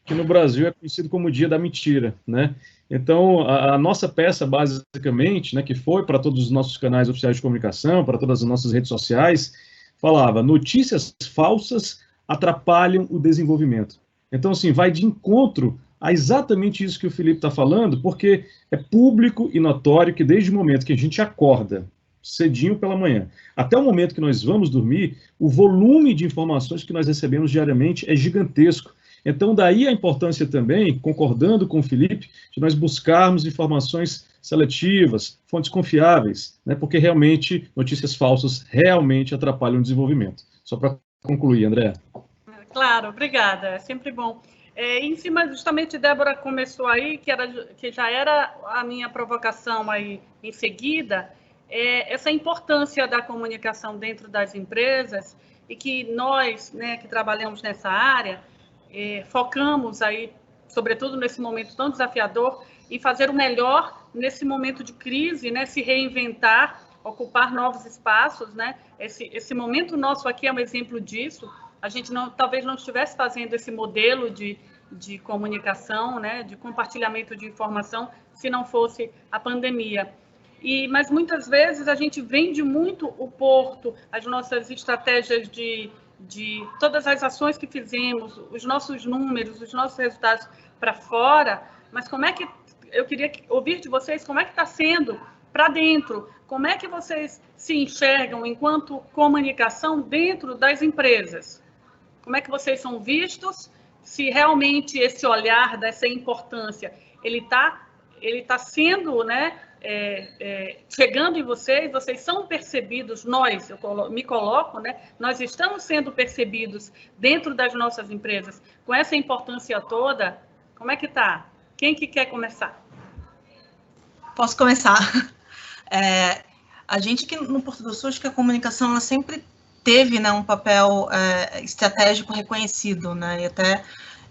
que no Brasil é conhecido como o Dia da Mentira, né? Então, a nossa peça, basicamente, né, que foi para todos os nossos canais oficiais de comunicação, para todas as nossas redes sociais, falava: notícias falsas atrapalham o desenvolvimento. Então, assim, vai de encontro a exatamente isso que o Felipe está falando, porque é público e notório que desde o momento que a gente acorda, cedinho pela manhã, até o momento que nós vamos dormir, o volume de informações que nós recebemos diariamente é gigantesco. Então, daí a importância também, concordando com o Felipe, de nós buscarmos informações seletivas, fontes confiáveis, né, porque realmente notícias falsas realmente atrapalham o desenvolvimento. Só para concluir, André. Claro, obrigada, é sempre bom. Em cima, justamente, Débora começou aí, que já era a minha provocação aí em seguida, essa importância da comunicação dentro das empresas, e que nós, né, que trabalhamos nessa área, focamos aí, sobretudo nesse momento tão desafiador, em fazer o melhor nesse momento de crise, né, se reinventar, ocupar novos espaços, né? Esse momento nosso aqui é um exemplo disso. A gente talvez não estivesse fazendo esse modelo de de comunicação, né, de compartilhamento de informação, se não fosse a pandemia. Mas muitas vezes a gente vende muito o Porto, as nossas estratégias de todas as ações que fizemos, os nossos números, os nossos resultados para fora, mas como é que, eu queria ouvir de vocês, como é que está sendo para dentro, como é que vocês se enxergam enquanto comunicação dentro das empresas? Como é que vocês são vistos? Se realmente esse olhar dessa importância, ele tá sendo, né, chegando em vocês são percebidos, eu me coloco, né, nós estamos sendo percebidos dentro das nossas empresas com essa importância toda. Como é que tá? Quem que quer começar? Posso começar. A gente aqui no Porto do Sul, acho que a comunicação ela sempre teve, né, um papel estratégico reconhecido, né, e até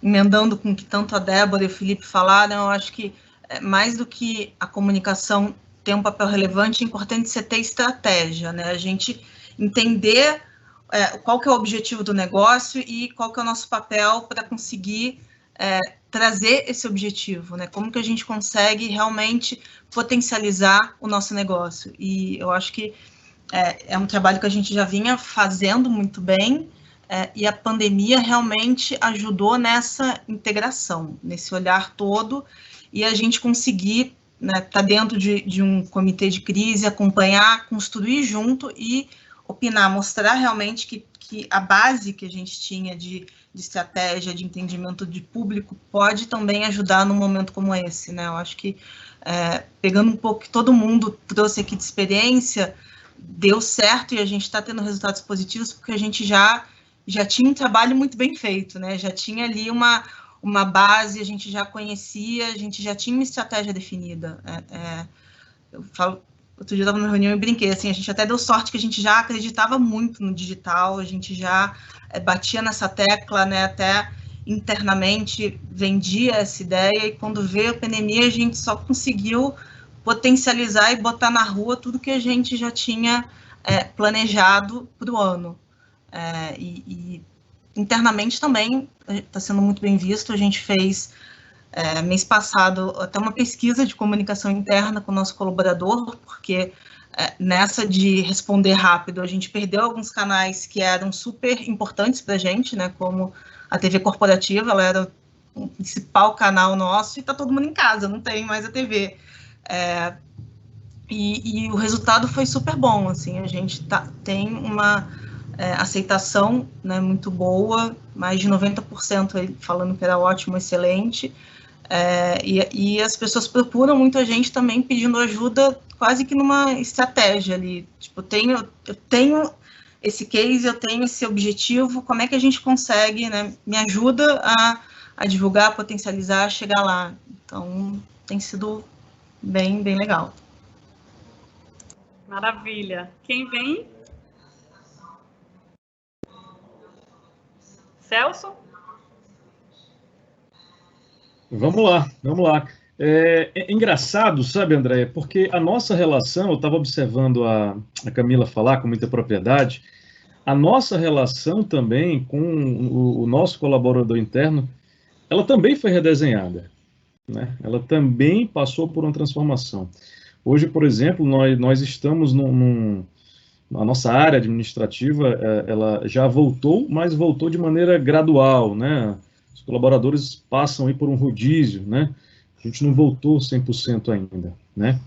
emendando com o que tanto a Débora e o Felipe falaram, eu acho que mais do que a comunicação ter um papel relevante, é importante você ter estratégia, né, a gente entender qual que é o objetivo do negócio e qual que é o nosso papel para conseguir trazer esse objetivo, né? Como que a gente consegue realmente potencializar o nosso negócio. E eu acho que é um trabalho que a gente já vinha fazendo muito bem, e a pandemia realmente ajudou nessa integração, nesse olhar todo, e a gente conseguir, né, tá dentro de um comitê de crise, acompanhar, construir junto e opinar, mostrar realmente que a base que a gente tinha de estratégia, de entendimento de público, pode também ajudar num momento como esse, né? Eu acho que, pegando um pouco que todo mundo trouxe aqui de experiência, deu certo e a gente está tendo resultados positivos porque a gente já tinha um trabalho muito bem feito, né? Já tinha ali uma base, a gente já conhecia, a gente já tinha uma estratégia definida. Eu falo, outro dia eu estava numa reunião e brinquei, assim, a gente até deu sorte que a gente já acreditava muito no digital, a gente já batia nessa tecla, né, até internamente vendia essa ideia, e quando veio a pandemia a gente só conseguiu potencializar e botar na rua tudo que a gente já tinha planejado para o ano. E internamente também está sendo muito bem visto. A gente fez, mês passado, até uma pesquisa de comunicação interna com o nosso colaborador, porque nessa de responder rápido, a gente perdeu alguns canais que eram super importantes para a gente, né, como a TV corporativa, ela era o principal canal nosso, e está todo mundo em casa, não tem mais a TV. E o resultado foi super bom, assim, a gente tem uma aceitação, né, muito boa, mais de 90% falando que era ótimo, excelente, e as pessoas procuram muito a gente também pedindo ajuda, quase que numa estratégia ali, tipo, eu tenho esse case, eu tenho esse objetivo, como é que a gente consegue, né, me ajuda a divulgar, potencializar, chegar lá. Então, tem sido bem legal. Maravilha. Quem vem? Celso? Vamos lá. É engraçado, sabe, Andréia, porque a nossa relação, eu estava observando a Camila falar com muita propriedade, a nossa relação também com o nosso colaborador interno, ela também foi redesenhada, né? Ela também passou por uma transformação. Hoje, por exemplo, nós estamos a nossa área administrativa, ela já voltou, mas voltou de maneira gradual, né? Os colaboradores passam aí por um rodízio, né? A gente não voltou 100% ainda, né?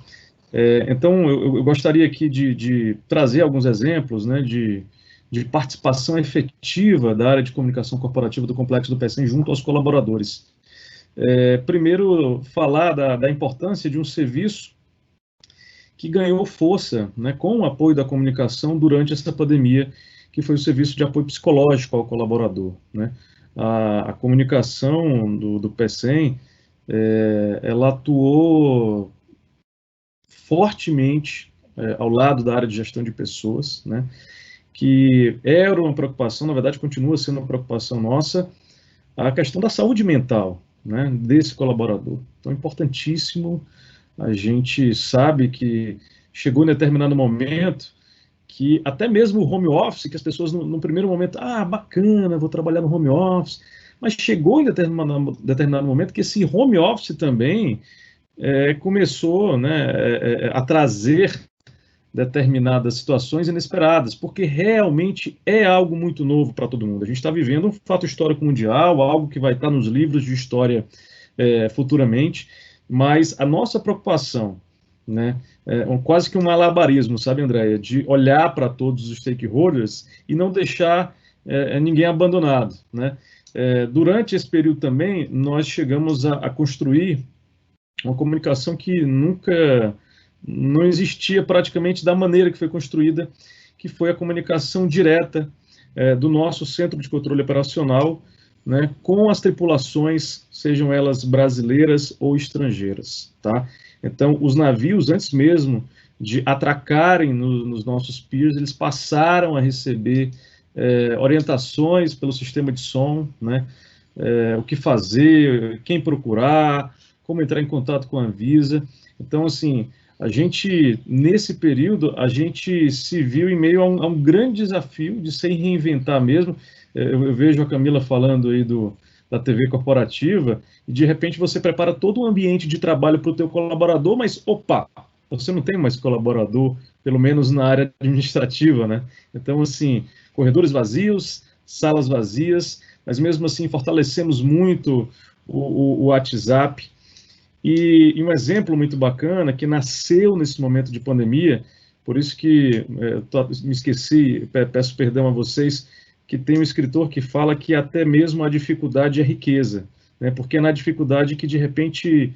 Então, eu gostaria aqui de trazer alguns exemplos, né, de participação efetiva da área de comunicação corporativa do Complexo do PECEM junto aos colaboradores. Primeiro, falar da importância de um serviço que ganhou força, né, com o apoio da comunicação durante essa pandemia, que foi o serviço de apoio psicológico ao colaborador, né? A comunicação do PECEM, ela atuou fortemente ao lado da área de gestão de pessoas, né, que era uma preocupação, na verdade continua sendo uma preocupação nossa, a questão da saúde mental, né, desse colaborador. Então é importantíssimo. A gente sabe que chegou em determinado momento que até mesmo o home office, que as pessoas no primeiro momento, bacana, vou trabalhar no home office, mas chegou em determinado momento que esse home office também começou, né, a trazer determinadas situações inesperadas, porque realmente é algo muito novo para todo mundo. A gente está vivendo um fato histórico mundial, algo que vai estar nos livros de história futuramente, mas a nossa preocupação, né, quase que um malabarismo, sabe, Andréia, de olhar para todos os stakeholders e não deixar ninguém abandonado, né? Durante esse período também, nós chegamos a construir uma comunicação que nunca não existia praticamente da maneira que foi construída, que foi a comunicação direta do nosso centro de controle operacional, né, com as tripulações, sejam elas brasileiras ou estrangeiras, tá? Então, os navios, antes mesmo de atracarem nos nossos piers, eles passaram a receber orientações pelo sistema de som, né, o que fazer, quem procurar, como entrar em contato com a Anvisa. Então, assim, a gente, nesse período, a gente se viu em meio a um grande desafio de se reinventar mesmo. Eu vejo a Camila falando aí da TV corporativa, e de repente você prepara todo um ambiente de trabalho para o teu colaborador, mas, opa, você não tem mais colaborador, pelo menos na área administrativa, né? Então, assim, corredores vazios, salas vazias, mas mesmo assim fortalecemos muito o WhatsApp. E um exemplo muito bacana que nasceu nesse momento de pandemia, por isso que me esqueci, peço perdão a vocês, que tem um escritor que fala que até mesmo a dificuldade é riqueza, né? Porque é na dificuldade que de repente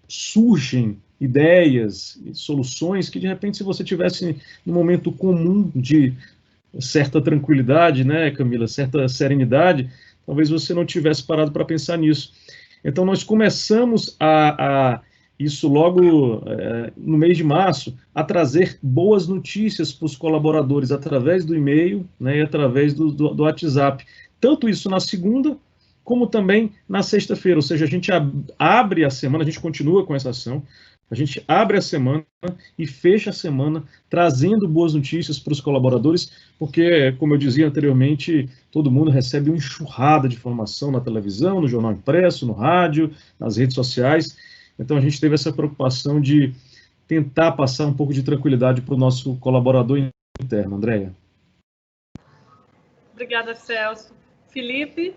surgem ideias, soluções que de repente se você tivesse num momento comum de certa tranquilidade, né, Camila, certa serenidade, talvez você não tivesse parado para pensar nisso. Então, nós começamos isso logo no mês de março, a trazer boas notícias para os colaboradores através do e-mail, né, e através do WhatsApp. Tanto isso na segunda, como também na sexta-feira. Ou seja, a gente abre a semana, a gente continua com essa ação, a gente abre a semana e fecha a semana trazendo boas notícias para os colaboradores, porque, como eu dizia anteriormente, todo mundo recebe uma enxurrada de informação na televisão, no jornal impresso, no rádio, nas redes sociais. Então, a gente teve essa preocupação de tentar passar um pouco de tranquilidade para o nosso colaborador interno. Andréia. Obrigada, Celso. Felipe?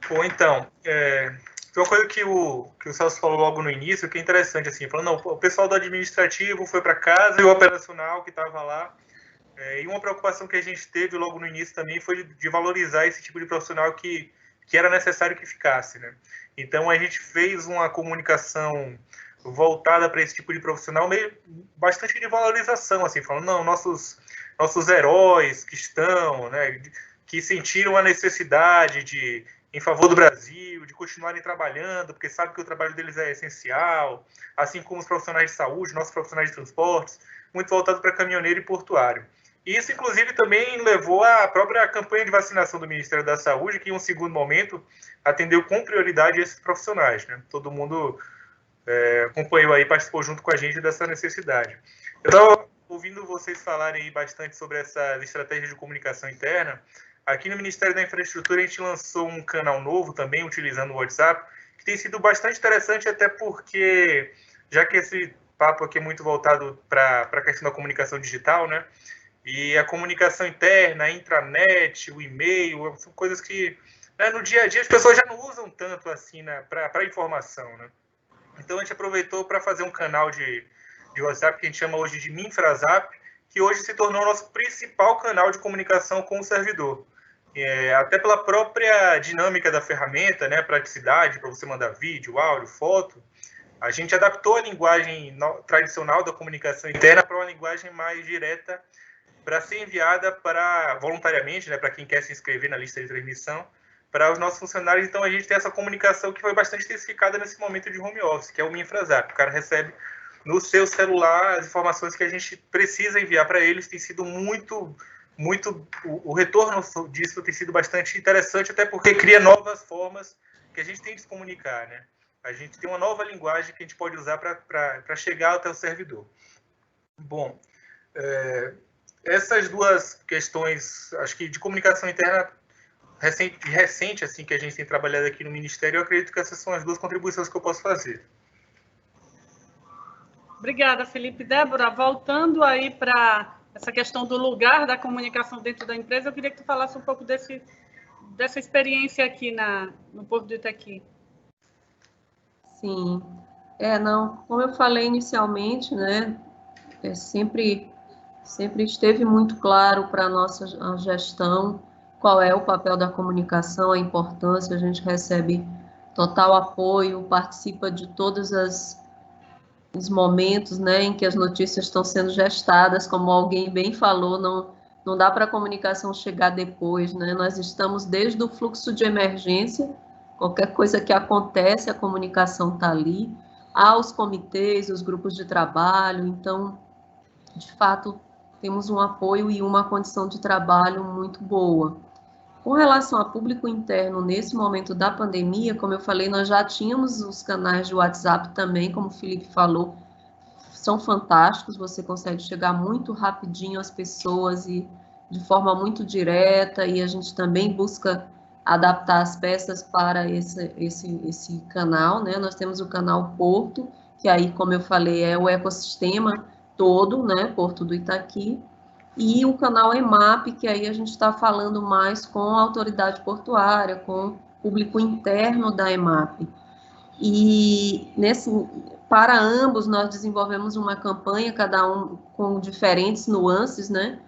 Bom, então, foi uma coisa que o Celso falou logo no início, que é interessante, assim, falando, não, o pessoal do administrativo foi para casa e o operacional que estava lá. E uma preocupação que a gente teve logo no início também foi de valorizar esse tipo de profissional que era necessário que ficasse, né? Então, a gente fez uma comunicação voltada para esse tipo de profissional, meio bastante de valorização, assim, falando, não, nossos heróis que estão, né, que sentiram a necessidade em favor do Brasil, de continuarem trabalhando, porque sabe que o trabalho deles é essencial, assim como os profissionais de saúde, nossos profissionais de transportes, muito voltado para caminhoneiro e portuário. E isso, inclusive, também levou à própria campanha de vacinação do Ministério da Saúde, que, em um segundo momento, atendeu com prioridade esses profissionais, né? Todo mundo acompanhou aí, participou junto com a gente dessa necessidade. Eu estava ouvindo vocês falarem aí bastante sobre essas estratégias de comunicação interna. Aqui no Ministério da Infraestrutura, a gente lançou um canal novo também, utilizando o WhatsApp, que tem sido bastante interessante, até porque, já que esse papo aqui é muito voltado para a questão da comunicação digital, né? E a comunicação interna, a intranet, o e-mail, são coisas que, né, no dia a dia as pessoas já não usam tanto assim, né, para informação, né? Então a gente aproveitou para fazer um canal de WhatsApp que a gente chama hoje de Minfrazap, que hoje se tornou o nosso principal canal de comunicação com o servidor. Até pela própria dinâmica da ferramenta, né, praticidade para você mandar vídeo, áudio, foto, a gente adaptou a linguagem tradicional da comunicação interna para uma linguagem mais direta, para ser enviada voluntariamente, né, para quem quer se inscrever na lista de transmissão, para os nossos funcionários. Então, a gente tem essa comunicação que foi bastante intensificada nesse momento de home office, que é o Minfrazap. O cara recebe no seu celular as informações que a gente precisa enviar para eles. Tem sido muito... O retorno disso tem sido bastante interessante, até porque cria novas formas que a gente tem de se comunicar, né? A gente tem uma nova linguagem que a gente pode usar para chegar até o servidor. Bom, essas duas questões, acho que de comunicação interna, recente assim, que a gente tem trabalhado aqui no Ministério, eu acredito que essas são as duas contribuições que eu posso fazer. Obrigada, Felipe. Débora, voltando aí para essa questão do lugar da comunicação dentro da empresa, eu queria que tu falasse um pouco dessa experiência aqui no Porto do Itaqui. Sim. Não, como eu falei inicialmente, né, sempre esteve muito claro para a nossa gestão qual é o papel da comunicação, a importância, a gente recebe total apoio, participa de todos os momentos, né, em que as notícias estão sendo gestadas, como alguém bem falou, não dá para a comunicação chegar depois, né, nós estamos desde o fluxo de emergência, qualquer coisa que acontece, a comunicação está ali, há os comitês, os grupos de trabalho, então, de fato, temos um apoio e uma condição de trabalho muito boa. Com relação a público interno, nesse momento da pandemia, como eu falei, nós já tínhamos os canais de WhatsApp também, como o Felipe falou, são fantásticos, você consegue chegar muito rapidinho às pessoas e de forma muito direta, e a gente também busca adaptar as peças para esse canal, né? Nós temos o canal Porto, que aí, como eu falei, é o ecossistema todo, né? Porto do Itaqui, e o canal EMAP, que aí a gente está falando mais com a autoridade portuária, com o público interno da EMAP. E para ambos nós desenvolvemos uma campanha, cada um com diferentes nuances, né?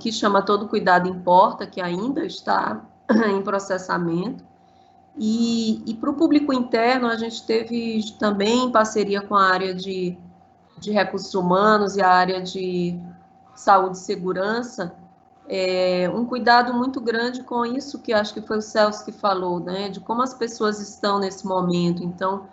Que chama Todo Cuidado Importa, que ainda está em processamento. E para o público interno, a gente teve também em parceria com a área de recursos humanos e a área de saúde e segurança, um cuidado muito grande com isso, que acho que foi o Celso que falou, né, de como as pessoas estão nesse momento, então,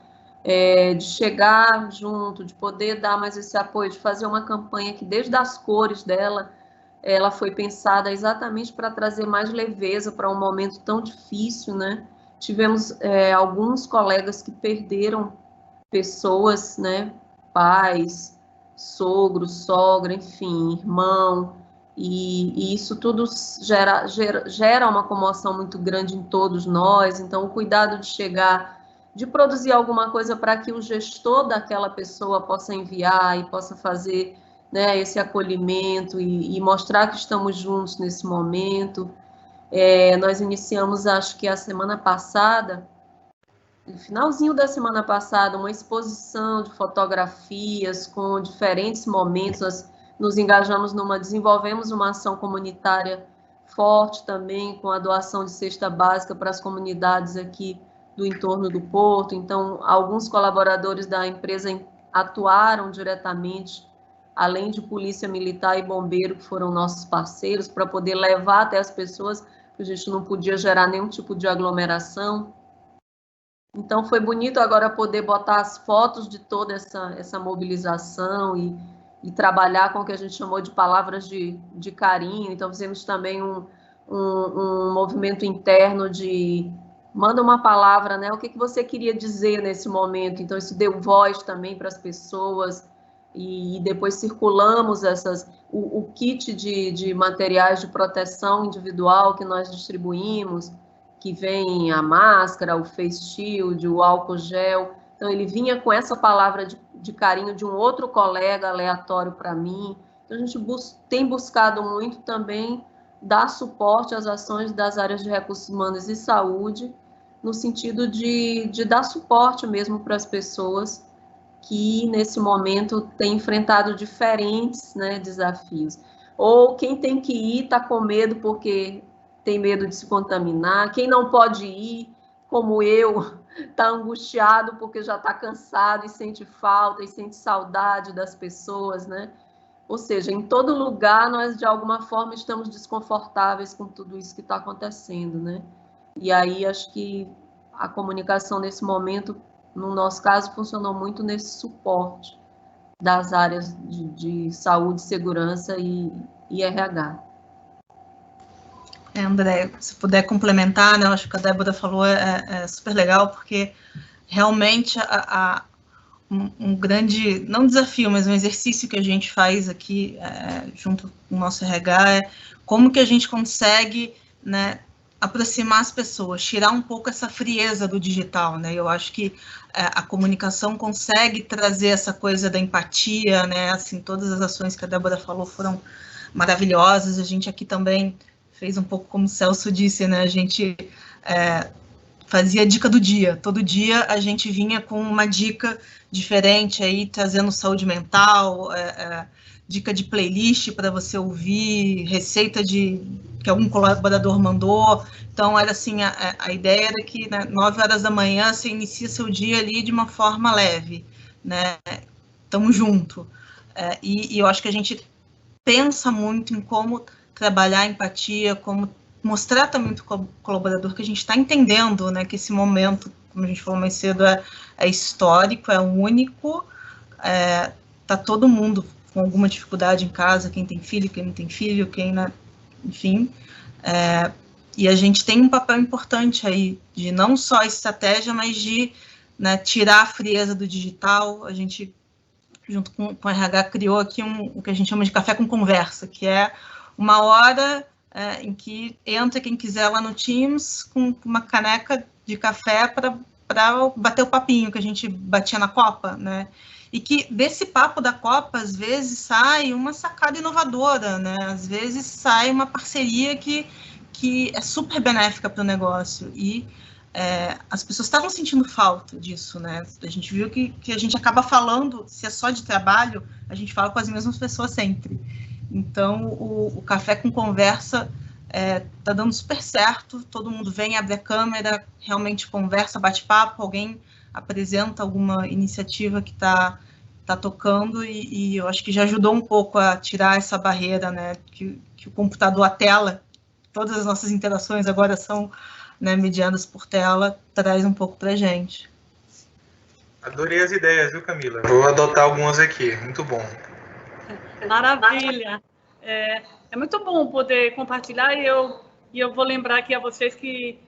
de chegar junto, de poder dar mais esse apoio, de fazer uma campanha que desde as cores dela, ela foi pensada exatamente para trazer mais leveza para um momento tão difícil, né, tivemos alguns colegas que perderam pessoas, né, pais, sogro, sogra, enfim, irmão, e isso tudo gera uma comoção muito grande em todos nós, então o cuidado de chegar, de produzir alguma coisa para que o gestor daquela pessoa possa enviar e possa fazer, né, esse acolhimento e mostrar que estamos juntos nesse momento. Nós iniciamos, acho que a semana passada, no finalzinho da semana passada, uma exposição de fotografias com diferentes momentos, nós nos engajamos desenvolvemos uma ação comunitária forte também, com a doação de cesta básica para as comunidades aqui do entorno do Porto, então alguns colaboradores da empresa atuaram diretamente, além de polícia militar e bombeiro, que foram nossos parceiros, para poder levar até as pessoas, porque a gente não podia gerar nenhum tipo de aglomeração. Então, foi bonito agora poder botar as fotos de toda essa mobilização e trabalhar com o que a gente chamou de palavras de carinho. Então, fizemos também um movimento interno de manda uma palavra, né? O que você queria dizer nesse momento? Então, isso deu voz também para as pessoas e depois circulamos o kit de materiais de proteção individual que nós distribuímos, que vem a máscara, o face shield, o álcool gel. Então, ele vinha com essa palavra de carinho de um outro colega aleatório para mim. Então, a gente tem buscado muito também dar suporte às ações das áreas de recursos humanos e saúde, no sentido de dar suporte mesmo para as pessoas que, nesse momento, têm enfrentado diferentes, né, desafios. Ou quem tem que ir está com medo porque tem medo de se contaminar, quem não pode ir, como eu, está angustiado porque já está cansado e sente falta e sente saudade das pessoas, né? Ou seja, em todo lugar nós, de alguma forma, estamos desconfortáveis com tudo isso que está acontecendo, né? E aí acho que a comunicação nesse momento, no nosso caso, funcionou muito nesse suporte das áreas de saúde, segurança e RH. André, se puder complementar, né, eu acho que a Débora falou é super legal, porque realmente um grande, não desafio, mas um exercício que a gente faz aqui junto com o nosso RH é como que a gente consegue, né, aproximar as pessoas, tirar um pouco essa frieza do digital, né? Eu acho que a comunicação consegue trazer essa coisa da empatia, né? Assim, todas as ações que a Débora falou foram maravilhosas. A gente aqui também fez um pouco como o Celso disse, né? A gente fazia dica do dia. Todo dia a gente vinha com uma dica diferente aí, trazendo saúde mental, dica de playlist para você ouvir, receita que algum colaborador mandou. Então, era assim, a ideia era que, né, 9 horas da manhã você inicia seu dia ali de uma forma leve, né? Tamo junto. E eu acho que a gente pensa muito em como trabalhar a empatia, como mostrar também para o colaborador que a gente está entendendo, né, que esse momento, como a gente falou mais cedo, é histórico, é único, tá todo mundo com alguma dificuldade em casa, quem tem filho, quem não tem filho, quem, né, enfim, e a gente tem um papel importante aí, de não só estratégia, mas de, né, tirar a frieza do digital. A gente, junto com o RH, criou aqui o que a gente chama de café com conversa, que é uma hora em que entra quem quiser lá no Teams com uma caneca de café para bater o papinho que a gente batia na Copa, né? E que desse papo da Copa, às vezes, sai uma sacada inovadora, né? Às vezes sai uma parceria que é super benéfica para o negócio. E as pessoas estavam sentindo falta disso, né? A gente viu que a gente acaba falando, se é só de trabalho, a gente fala com as mesmas pessoas sempre. Então, o café com conversa tá dando super certo, todo mundo vem, abre a câmera, realmente conversa, bate papo, alguém apresenta alguma iniciativa que está tocando, e eu acho que já ajudou um pouco a tirar essa barreira, né, que o computador, a tela, todas as nossas interações agora são, né, mediadas por tela, traz um pouco para a gente. Adorei as ideias, viu, Camila? Vou adotar algumas aqui, muito bom. Maravilha. É muito bom poder compartilhar, e eu vou lembrar aqui a vocês que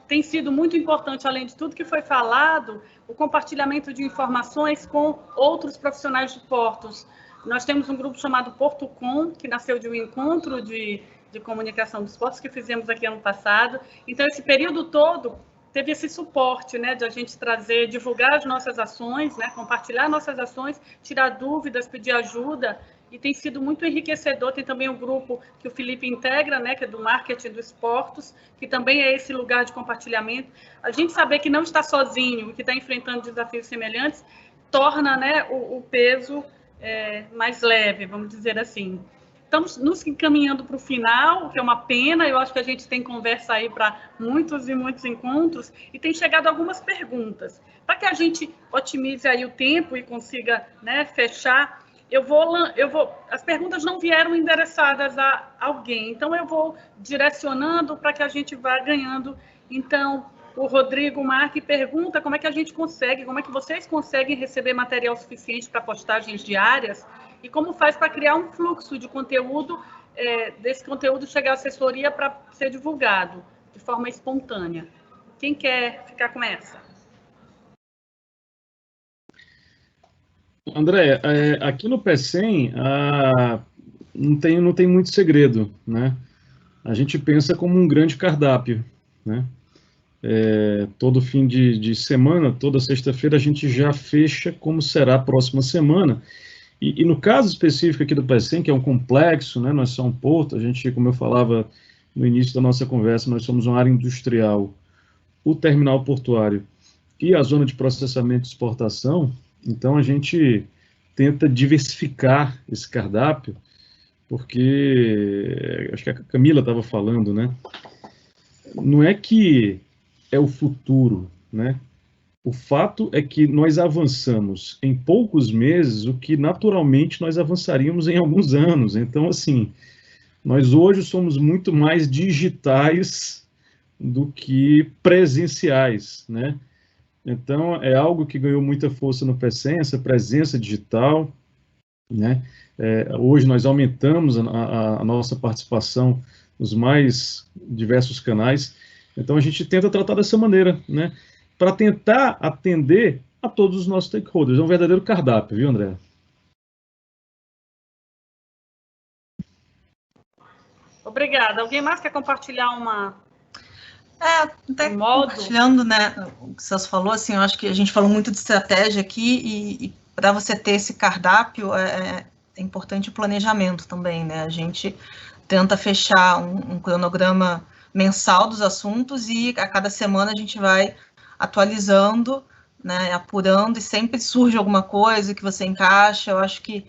tem sido muito importante, além de tudo que foi falado, o compartilhamento de informações com outros profissionais de portos. Nós temos um grupo chamado PortoCom, que nasceu de um encontro de comunicação dos portos que fizemos aqui ano passado. Então, esse período todo teve esse suporte, né, de a gente trazer, divulgar as nossas ações, né, compartilhar nossas ações, tirar dúvidas, pedir ajuda, e tem sido muito enriquecedor. Tem também um grupo que o Felipe integra, né, que é do marketing dos portos, que também é esse lugar de compartilhamento. A gente saber que não está sozinho, que está enfrentando desafios semelhantes, torna, né, o peso mais leve, vamos dizer assim. Estamos nos encaminhando para o final, o que é uma pena. Eu acho que a gente tem conversa aí para muitos e muitos encontros, e tem chegado algumas perguntas. Para que a gente otimize aí o tempo e consiga, né, fechar, as perguntas não vieram endereçadas a alguém, então eu vou direcionando para que a gente vá ganhando. Então, o Rodrigo Marque pergunta como é que a gente consegue, como é que vocês conseguem receber material suficiente para postagens diárias, e como faz para criar um fluxo de conteúdo, desse conteúdo chegar à assessoria para ser divulgado de forma espontânea. Quem quer ficar com essa? André, aqui no PECEM não tem muito segredo, né? A gente pensa como um grande cardápio, né? Todo fim de semana, toda sexta-feira, a gente já fecha como será a próxima semana. E no caso específico aqui do PECEM, que é um complexo, né? Nós somos um porto, a gente, como eu falava no início da nossa conversa, nós somos uma área industrial, o terminal portuário e a zona de processamento e exportação. Então, a gente tenta diversificar esse cardápio, porque, acho que a Camila estava falando, né? Não é que é o futuro, né? O fato é que nós avançamos em poucos meses o que naturalmente nós avançaríamos em alguns anos. Então, assim, nós hoje somos muito mais digitais do que presenciais, né? Então, é algo que ganhou muita força no PECEM, essa presença digital, né? Hoje nós aumentamos a nossa participação nos mais diversos canais. Então, a gente tenta tratar dessa maneira, né? Para tentar atender a todos os nossos stakeholders. É um verdadeiro cardápio, viu, André? Obrigada. Alguém mais quer compartilhar uma Até compartilhando, né, o que você falou, assim, eu acho que a gente falou muito de estratégia aqui e para você ter esse cardápio é importante o planejamento também, né? A gente tenta fechar um cronograma mensal dos assuntos e a cada semana a gente vai atualizando, né, apurando, e sempre surge alguma coisa que você encaixa. Eu acho que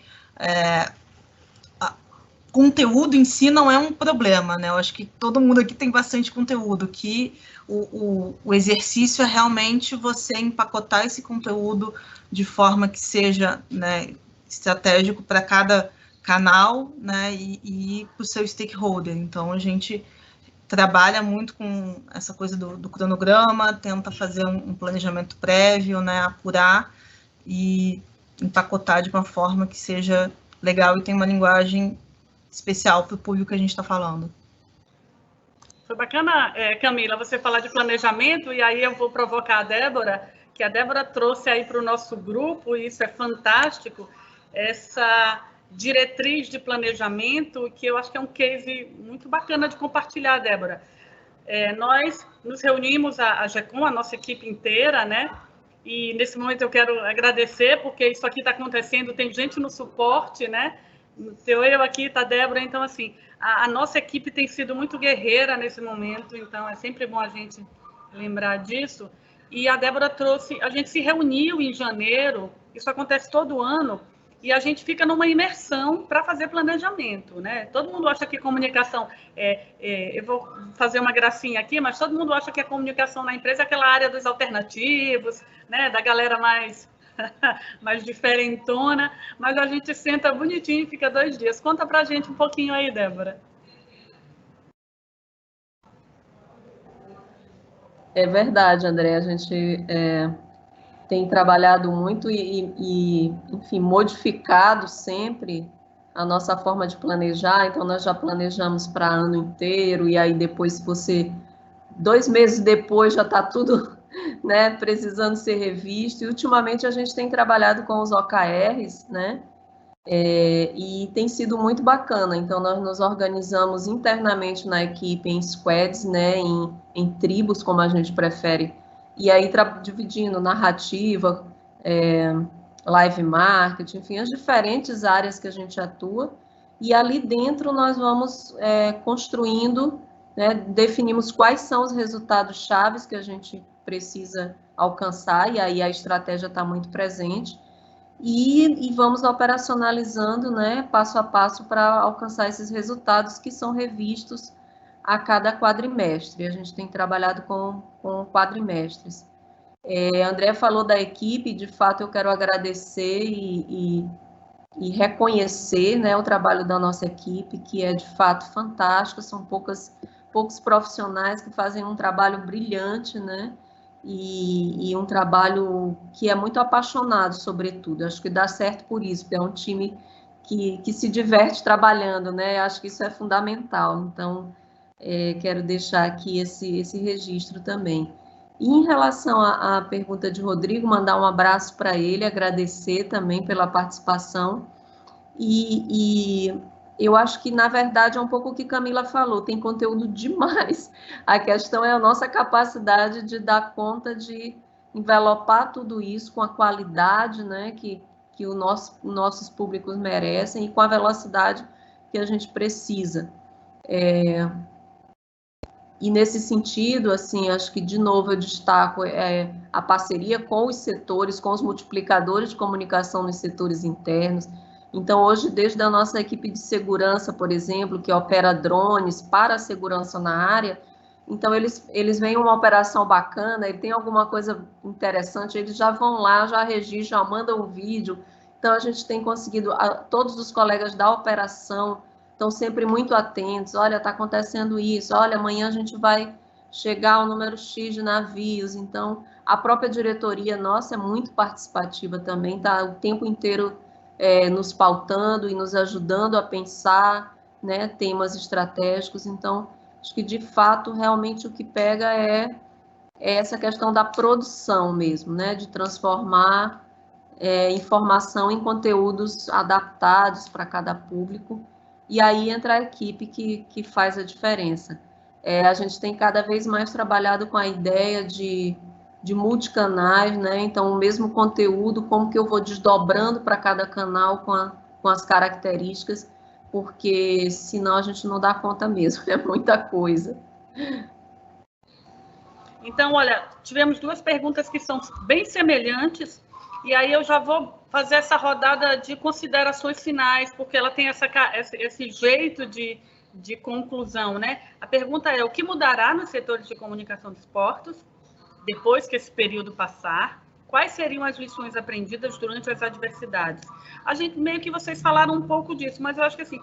conteúdo em si não é um problema, né? Eu acho que todo mundo aqui tem bastante conteúdo, que o exercício é realmente você empacotar esse conteúdo de forma que seja, né, estratégico para cada canal, né, e para o seu stakeholder. Então, a gente trabalha muito com essa coisa do cronograma, tenta fazer um planejamento prévio, né, apurar e empacotar de uma forma que seja legal e tenha uma linguagem especial para o público que a gente está falando. Foi bacana, Camila, você falar de planejamento, e aí eu vou provocar a Débora, que a Débora trouxe aí para o nosso grupo, e isso é fantástico, essa diretriz de planejamento, que eu acho que é um case muito bacana de compartilhar, Débora. Nós nos reunimos, a GECOM, a nossa equipe inteira, né? E nesse momento eu quero agradecer, porque isso aqui está acontecendo, tem gente no suporte, né? Eu aqui, tá a Débora, então assim, a nossa equipe tem sido muito guerreira nesse momento, então é sempre bom a gente lembrar disso. E a Débora trouxe, a gente se reuniu em janeiro, isso acontece todo ano, e a gente fica numa imersão para fazer planejamento, né? Todo mundo acha que comunicação eu vou fazer uma gracinha aqui, mas todo mundo acha que a comunicação na empresa é aquela área dos alternativos, né? Da galera mais diferentona, mas a gente senta bonitinho e fica 2 dias. Conta pra gente um pouquinho aí, Débora. É verdade, André, a gente tem trabalhado muito e, enfim, modificado sempre a nossa forma de planejar. Então, nós já planejamos para ano inteiro, e aí depois, se você, 2 meses depois, já está tudo, né, precisando ser revisto. E ultimamente a gente tem trabalhado com os OKRs, né, e tem sido muito bacana. Então, nós nos organizamos internamente na equipe em squads, né, em tribos, como a gente prefere, e aí dividindo narrativa, live marketing, enfim, as diferentes áreas que a gente atua, e ali dentro nós vamos construindo, né, definimos quais são os resultados chaves que a gente precisa alcançar, e aí a estratégia está muito presente, e vamos operacionalizando, né, passo a passo para alcançar esses resultados que são revistos a cada quadrimestre. A gente tem trabalhado com quadrimestres. André falou da equipe, de fato eu quero agradecer e reconhecer, né, o trabalho da nossa equipe, que é de fato fantástico, são poucos profissionais que fazem um trabalho brilhante, né, e um trabalho que é muito apaixonado, sobretudo. Acho que dá certo por isso, porque é um time que se diverte trabalhando, né, acho que isso é fundamental. Então, quero deixar aqui esse registro também. E em relação à pergunta de Rodrigo, mandar um abraço para ele, agradecer também pela participação. E eu acho que, na verdade, é um pouco o que Camila falou, tem conteúdo demais. A questão é a nossa capacidade de dar conta de envelopar tudo isso com a qualidade, né, que nossos públicos merecem, e com a velocidade que a gente precisa. E nesse sentido, assim, acho que de novo eu destaco a parceria com os setores, com os multiplicadores de comunicação nos setores internos. Então, hoje, desde a nossa equipe de segurança, por exemplo, que opera drones para a segurança na área, então eles veem uma operação bacana, ele tem alguma coisa interessante, eles já vão lá, já registram, já mandam um vídeo. Então, a gente tem conseguido, todos os colegas da operação estão sempre muito atentos, olha, está acontecendo isso, olha, amanhã a gente vai chegar ao número X de navios. Então, a própria diretoria nossa é muito participativa também, está o tempo inteiro nos pautando e nos ajudando a pensar, né, temas estratégicos. Então, acho que, de fato, realmente o que pega é essa questão da produção mesmo, né, de transformar informação em conteúdos adaptados para cada público. E aí entra a equipe que faz a diferença. A gente tem cada vez mais trabalhado com a ideia de multicanais, né? Então, o mesmo conteúdo, como que eu vou desdobrando para cada canal com as características, porque senão a gente não dá conta mesmo, é muita coisa. Então, olha, tivemos duas perguntas que são bem semelhantes, e aí eu já vou fazer essa rodada de considerações finais, porque ela tem esse jeito de conclusão, né? A pergunta é: o que mudará nos setores de comunicação dos portos depois que esse período passar? Quais seriam as lições aprendidas durante as adversidades? A gente meio que vocês falaram um pouco disso, mas eu acho que assim,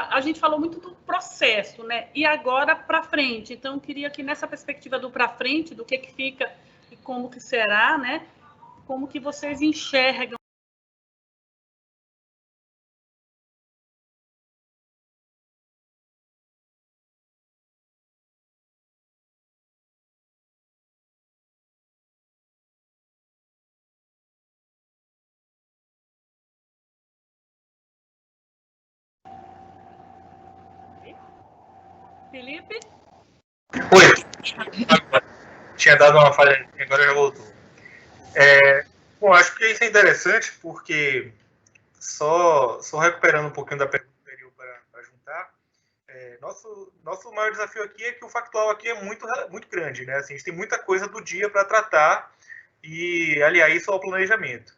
a gente falou muito do processo, né? E agora para frente. Então, eu queria que nessa perspectiva do para frente, do que fica e como que será, né? Como que vocês enxergam? Felipe? Oi. Tinha dado uma falha, agora já voltou. Bom, acho que isso é interessante porque, só recuperando um pouquinho da pergunta anterior para juntar, nosso maior desafio aqui é que o factual aqui é muito grande, né? Assim, a gente tem muita coisa do dia para tratar e aliar isso ao planejamento.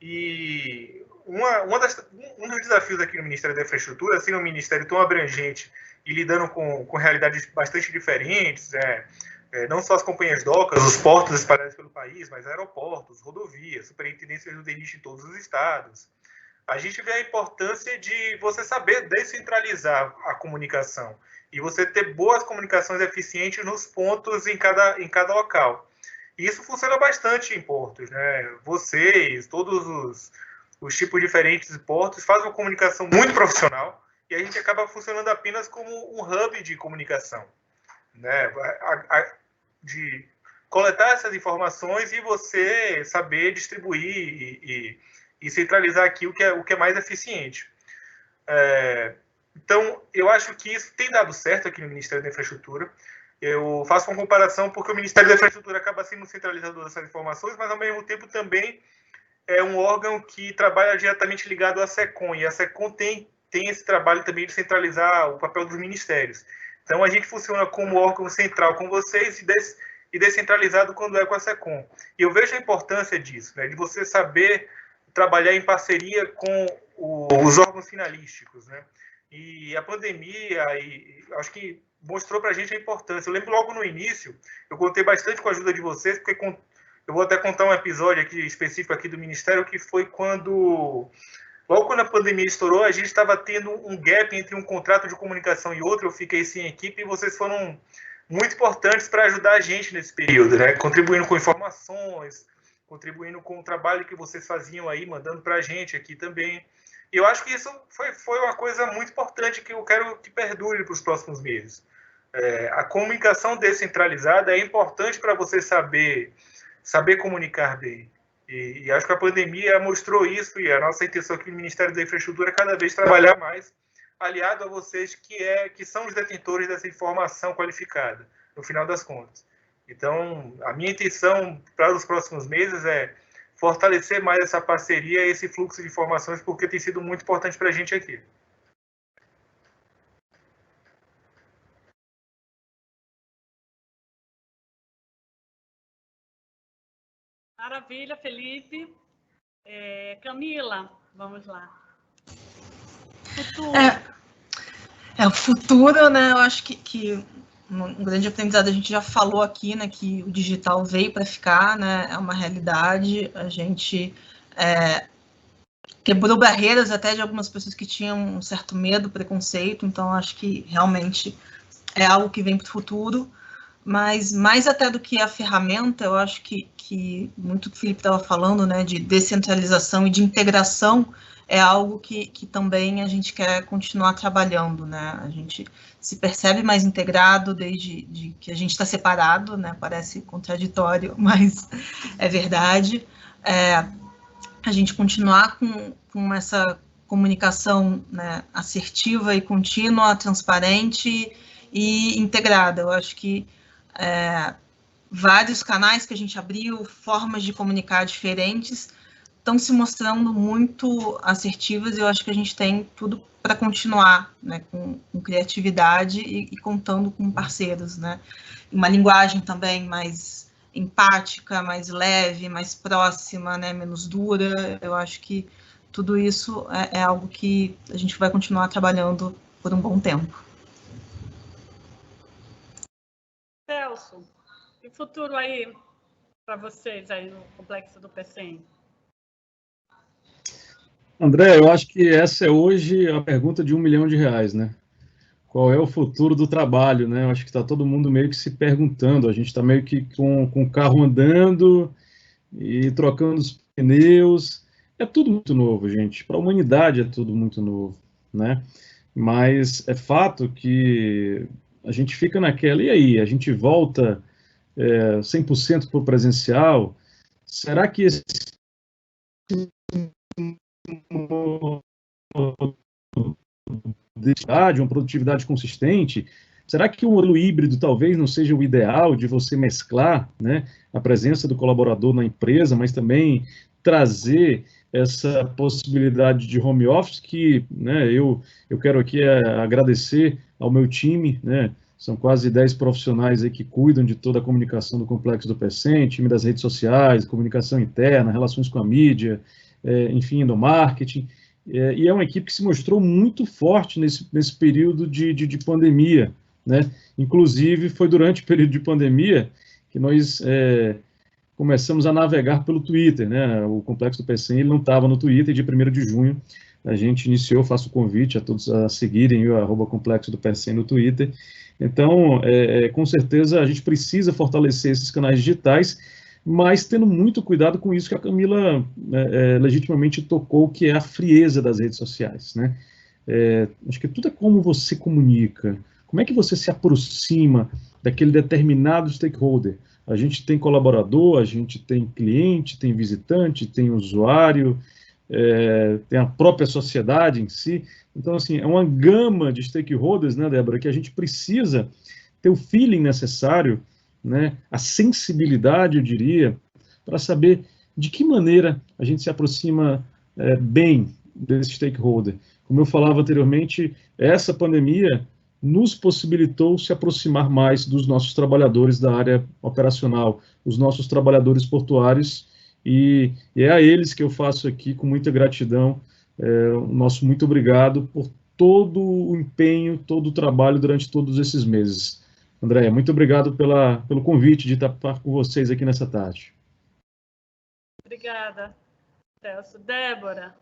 E um dos desafios aqui no Ministério da Infraestrutura, assim, um ministério tão abrangente e lidando com realidades bastante diferentes, não só as companhias docas, os portos espalhados pelo país, mas aeroportos, rodovias, superintendências do DENIT em todos os estados. A gente vê a importância de você saber descentralizar a comunicação e você ter boas comunicações eficientes nos pontos em cada local. E isso funciona bastante em portos, né? Vocês, todos os tipos diferentes de portos fazem uma comunicação muito profissional e a gente acaba funcionando apenas como um hub de comunicação, né? De coletar essas informações e você saber distribuir e centralizar aqui o que é mais eficiente. Então, eu acho que isso tem dado certo aqui no Ministério da Infraestrutura. Eu faço uma comparação porque o Ministério da Infraestrutura acaba sendo um centralizador dessas informações, mas, ao mesmo tempo, também é um órgão que trabalha diretamente ligado à SECOM, e a SECOM tem esse trabalho também de centralizar o papel dos ministérios. Então, a gente funciona como órgão central com vocês e descentralizado quando é com a SECOM. E eu vejo a importância disso, né, de você saber trabalhar em parceria com os órgãos finalísticos, né? E a pandemia, acho que mostrou para a gente a importância. Eu lembro logo no início, eu contei bastante com a ajuda de vocês, porque eu vou até contar um episódio aqui específico aqui do Ministério, que foi logo quando a pandemia estourou, a gente estava tendo um gap entre um contrato de comunicação e outro, eu fiquei sem equipe, e vocês foram muito importantes para ajudar a gente nesse período, né? Contribuindo com informações, contribuindo com o trabalho que vocês faziam aí, mandando para a gente aqui também. E eu acho que isso foi uma coisa muito importante que eu quero que perdure para os próximos meses. A comunicação descentralizada é importante para você saber comunicar bem. E acho que a pandemia mostrou isso, e a nossa intenção aqui no Ministério da Infraestrutura é cada vez trabalhar mais aliado a vocês que são os detentores dessa informação qualificada, no final das contas. Então, a minha intenção para os próximos meses é fortalecer mais essa parceria e esse fluxo de informações, porque tem sido muito importante para a gente aqui. Maravilha, Felipe. Camila, vamos lá. Futuro. O futuro, né? Eu acho que um grande aprendizado, a gente já falou aqui, né, que o digital veio para ficar, né, é uma realidade. A gente quebrou barreiras até de algumas pessoas que tinham um certo medo, preconceito, então acho que realmente é algo que vem para o futuro, mas mais até do que a ferramenta, eu acho que muito o que o Felipe estava falando, né, de descentralização e de integração, é algo que também a gente quer continuar trabalhando, né? A gente se percebe mais integrado desde que a gente está separado, né? Parece contraditório, mas é verdade. A gente continuar com essa comunicação, né, assertiva e contínua, transparente e integrada. Eu acho que vários canais que a gente abriu, formas de comunicar diferentes, estão se mostrando muito assertivas, e eu acho que a gente tem tudo para continuar, né, com criatividade e contando com parceiros, né? Uma linguagem também mais empática, mais leve, mais próxima, né, menos dura. Eu acho que tudo isso é algo que a gente vai continuar trabalhando por um bom tempo. Celso, e futuro aí para vocês aí no complexo do PCM? André, eu acho que essa é hoje a pergunta de R$1 milhão, né? Qual é o futuro do trabalho, né? Eu acho que está todo mundo meio que se perguntando. A gente está meio que com o carro andando e trocando os pneus. É tudo muito novo, gente. Para a humanidade é tudo muito novo, né? Mas é fato que a gente fica naquela, e aí? A gente volta 100% para o presencial? Será que esse uma produtividade consistente, será que o modelo híbrido talvez não seja o ideal de você mesclar, né, a presença do colaborador na empresa, mas também trazer essa possibilidade de home office que, né, eu quero aqui agradecer ao meu time, né, são quase 10 profissionais aí que cuidam de toda a comunicação do Complexo do PCM, time das redes sociais, comunicação interna, relações com a mídia, enfim, do marketing. E é uma equipe que se mostrou muito forte nesse período de pandemia, né? Inclusive, foi durante o período de pandemia que nós começamos a navegar pelo Twitter, né? O Complexo do PCM ele não estava no Twitter, e de 1º de junho a gente iniciou, faço o convite a todos a seguirem o @Complexo do PCM no Twitter. Então, com certeza, a gente precisa fortalecer esses canais digitais, mas tendo muito cuidado com isso que a Camila legitimamente tocou, que é a frieza das redes sociais, né? Acho que tudo é como você comunica, como é que você se aproxima daquele determinado stakeholder. A gente tem colaborador, a gente tem cliente, tem visitante, tem usuário, tem a própria sociedade em si. Então, assim, é uma gama de stakeholders, né, Débora, que a gente precisa ter o feeling necessário, né, a sensibilidade, eu diria, para saber de que maneira a gente se aproxima bem desse stakeholder. Como eu falava anteriormente, essa pandemia nos possibilitou se aproximar mais dos nossos trabalhadores da área operacional, os nossos trabalhadores portuários, e é a eles que eu faço aqui com muita gratidão, o nosso muito obrigado por todo o empenho, todo o trabalho durante todos esses meses. Andréia, muito obrigado pelo convite de estar com vocês aqui nessa tarde. Obrigada, Celso. Débora,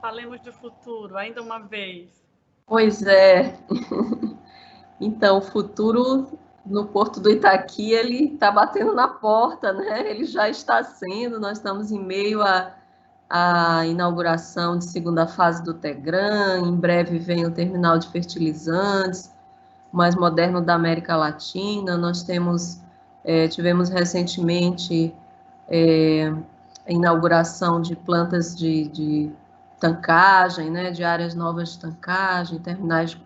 falemos do futuro, ainda uma vez. Pois é. Então, o futuro no Porto do Itaqui, ele está batendo na porta, né? Ele já está sendo, nós estamos em meio à inauguração de segunda fase do Tegran, em breve vem o terminal de fertilizantes, mais moderno da América Latina. Nós tivemos recentemente a inauguração de plantas de tancagem, né, de áreas novas de tancagem, terminais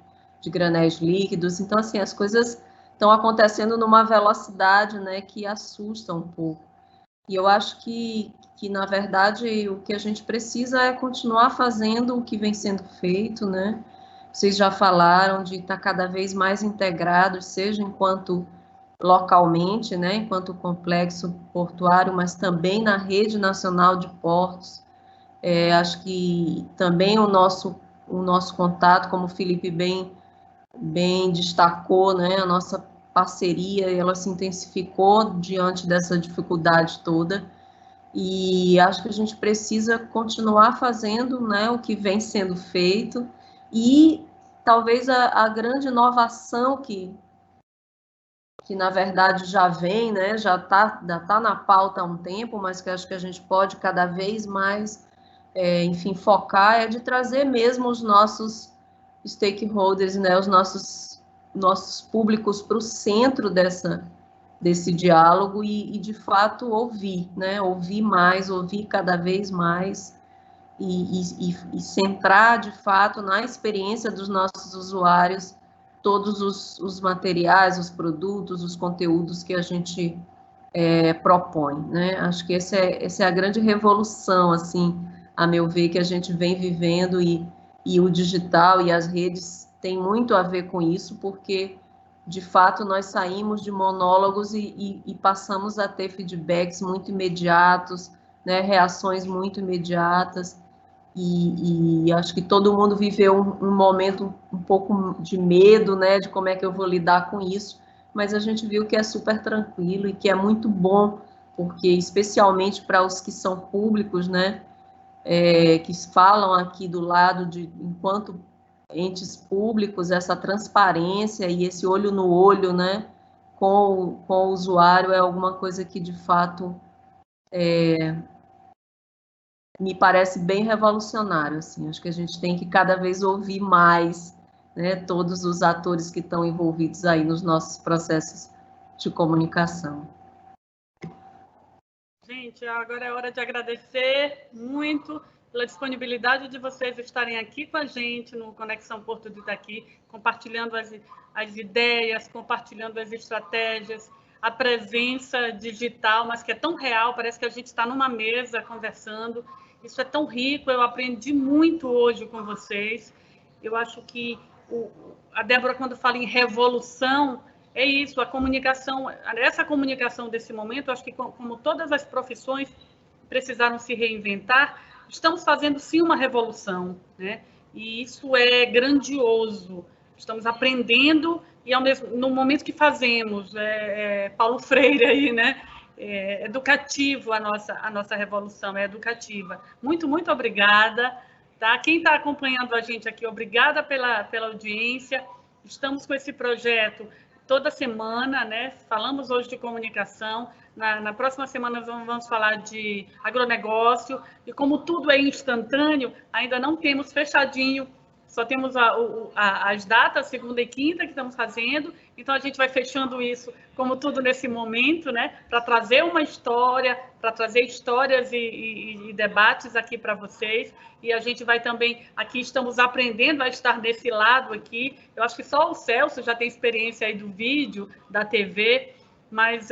de granéis líquidos. Então, assim, as coisas estão acontecendo numa velocidade, né, que assusta um pouco. E eu acho que na verdade, o que a gente precisa é continuar fazendo o que vem sendo feito, né? Vocês já falaram de estar cada vez mais integrados, seja enquanto localmente, né, enquanto complexo portuário, mas também na rede nacional de portos. Acho que também o nosso contato, como o Felipe bem destacou, né, a nossa parceria, ela se intensificou diante dessa dificuldade toda, e acho que a gente precisa continuar fazendo, né, o que vem sendo feito, e talvez a grande inovação que na verdade já vem, né, já tá na pauta há um tempo, mas que acho que a gente pode cada vez mais, enfim, focar, é de trazer mesmo os nossos stakeholders, né, os nossos públicos para o centro desse diálogo e de fato ouvir, né, ouvir mais, ouvir cada vez mais e centrar de fato na experiência dos nossos usuários todos os materiais, os produtos, os conteúdos que a gente propõe, né? Acho que essa é a grande revolução, assim, a meu ver, que a gente vem vivendo, e o digital e as redes têm muito a ver com isso, porque, de fato, nós saímos de monólogos e passamos a ter feedbacks muito imediatos, né? Reações muito imediatas, e acho que todo mundo viveu um momento um pouco de medo, né, de como é que eu vou lidar com isso, mas a gente viu que é super tranquilo e que é muito bom, porque especialmente para os que são públicos, né, que falam aqui do lado de, enquanto entes públicos, essa transparência e esse olho no olho, né, com o usuário é alguma coisa que, de fato, me parece bem revolucionário, assim. Acho que a gente tem que cada vez ouvir mais, né, todos os atores que estão envolvidos aí nos nossos processos de comunicação. Gente, agora é hora de agradecer muito pela disponibilidade de vocês estarem aqui com a gente no Conexão Porto do Itaqui, compartilhando as ideias, compartilhando as estratégias, a presença digital, mas que é tão real, parece que a gente está numa mesa conversando. Isso é tão rico, eu aprendi muito hoje com vocês. Eu acho que a Débora, quando fala em revolução, é isso, a comunicação, essa comunicação desse momento, eu acho que como todas as profissões precisaram se reinventar, estamos fazendo sim uma revolução, né? E isso é grandioso. Estamos aprendendo e no momento que fazemos, Paulo Freire aí, né? Educativo a nossa revolução, é educativa. Muito, muito obrigada. Tá? Quem está acompanhando a gente aqui, obrigada pela audiência. Estamos com esse projeto toda semana, né? Falamos hoje de comunicação. Na próxima semana vamos falar de agronegócio. E como tudo é instantâneo, ainda não temos fechadinho, só temos as datas, segunda e quinta, que estamos fazendo. Então, a gente vai fechando isso, como tudo nesse momento, né? Para trazer uma história, para trazer histórias e debates aqui para vocês. E a gente vai também, aqui estamos aprendendo a estar desse lado aqui. Eu acho que só o Celso já tem experiência aí do vídeo, da TV, mas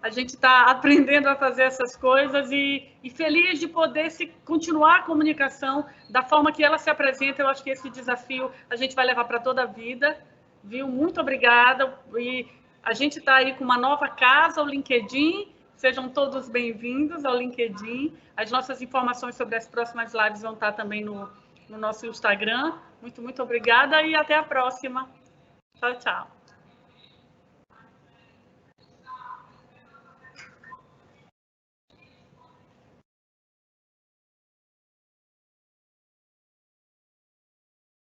a gente está aprendendo a fazer essas coisas e feliz de poder continuar a comunicação da forma que ela se apresenta. Eu acho que esse desafio a gente vai levar para toda a vida, viu? Muito obrigada. E a gente está aí com uma nova casa, o LinkedIn. Sejam todos bem-vindos ao LinkedIn. As nossas informações sobre as próximas lives vão estar também no nosso Instagram. Muito, muito obrigada e até a próxima. Tchau, tchau.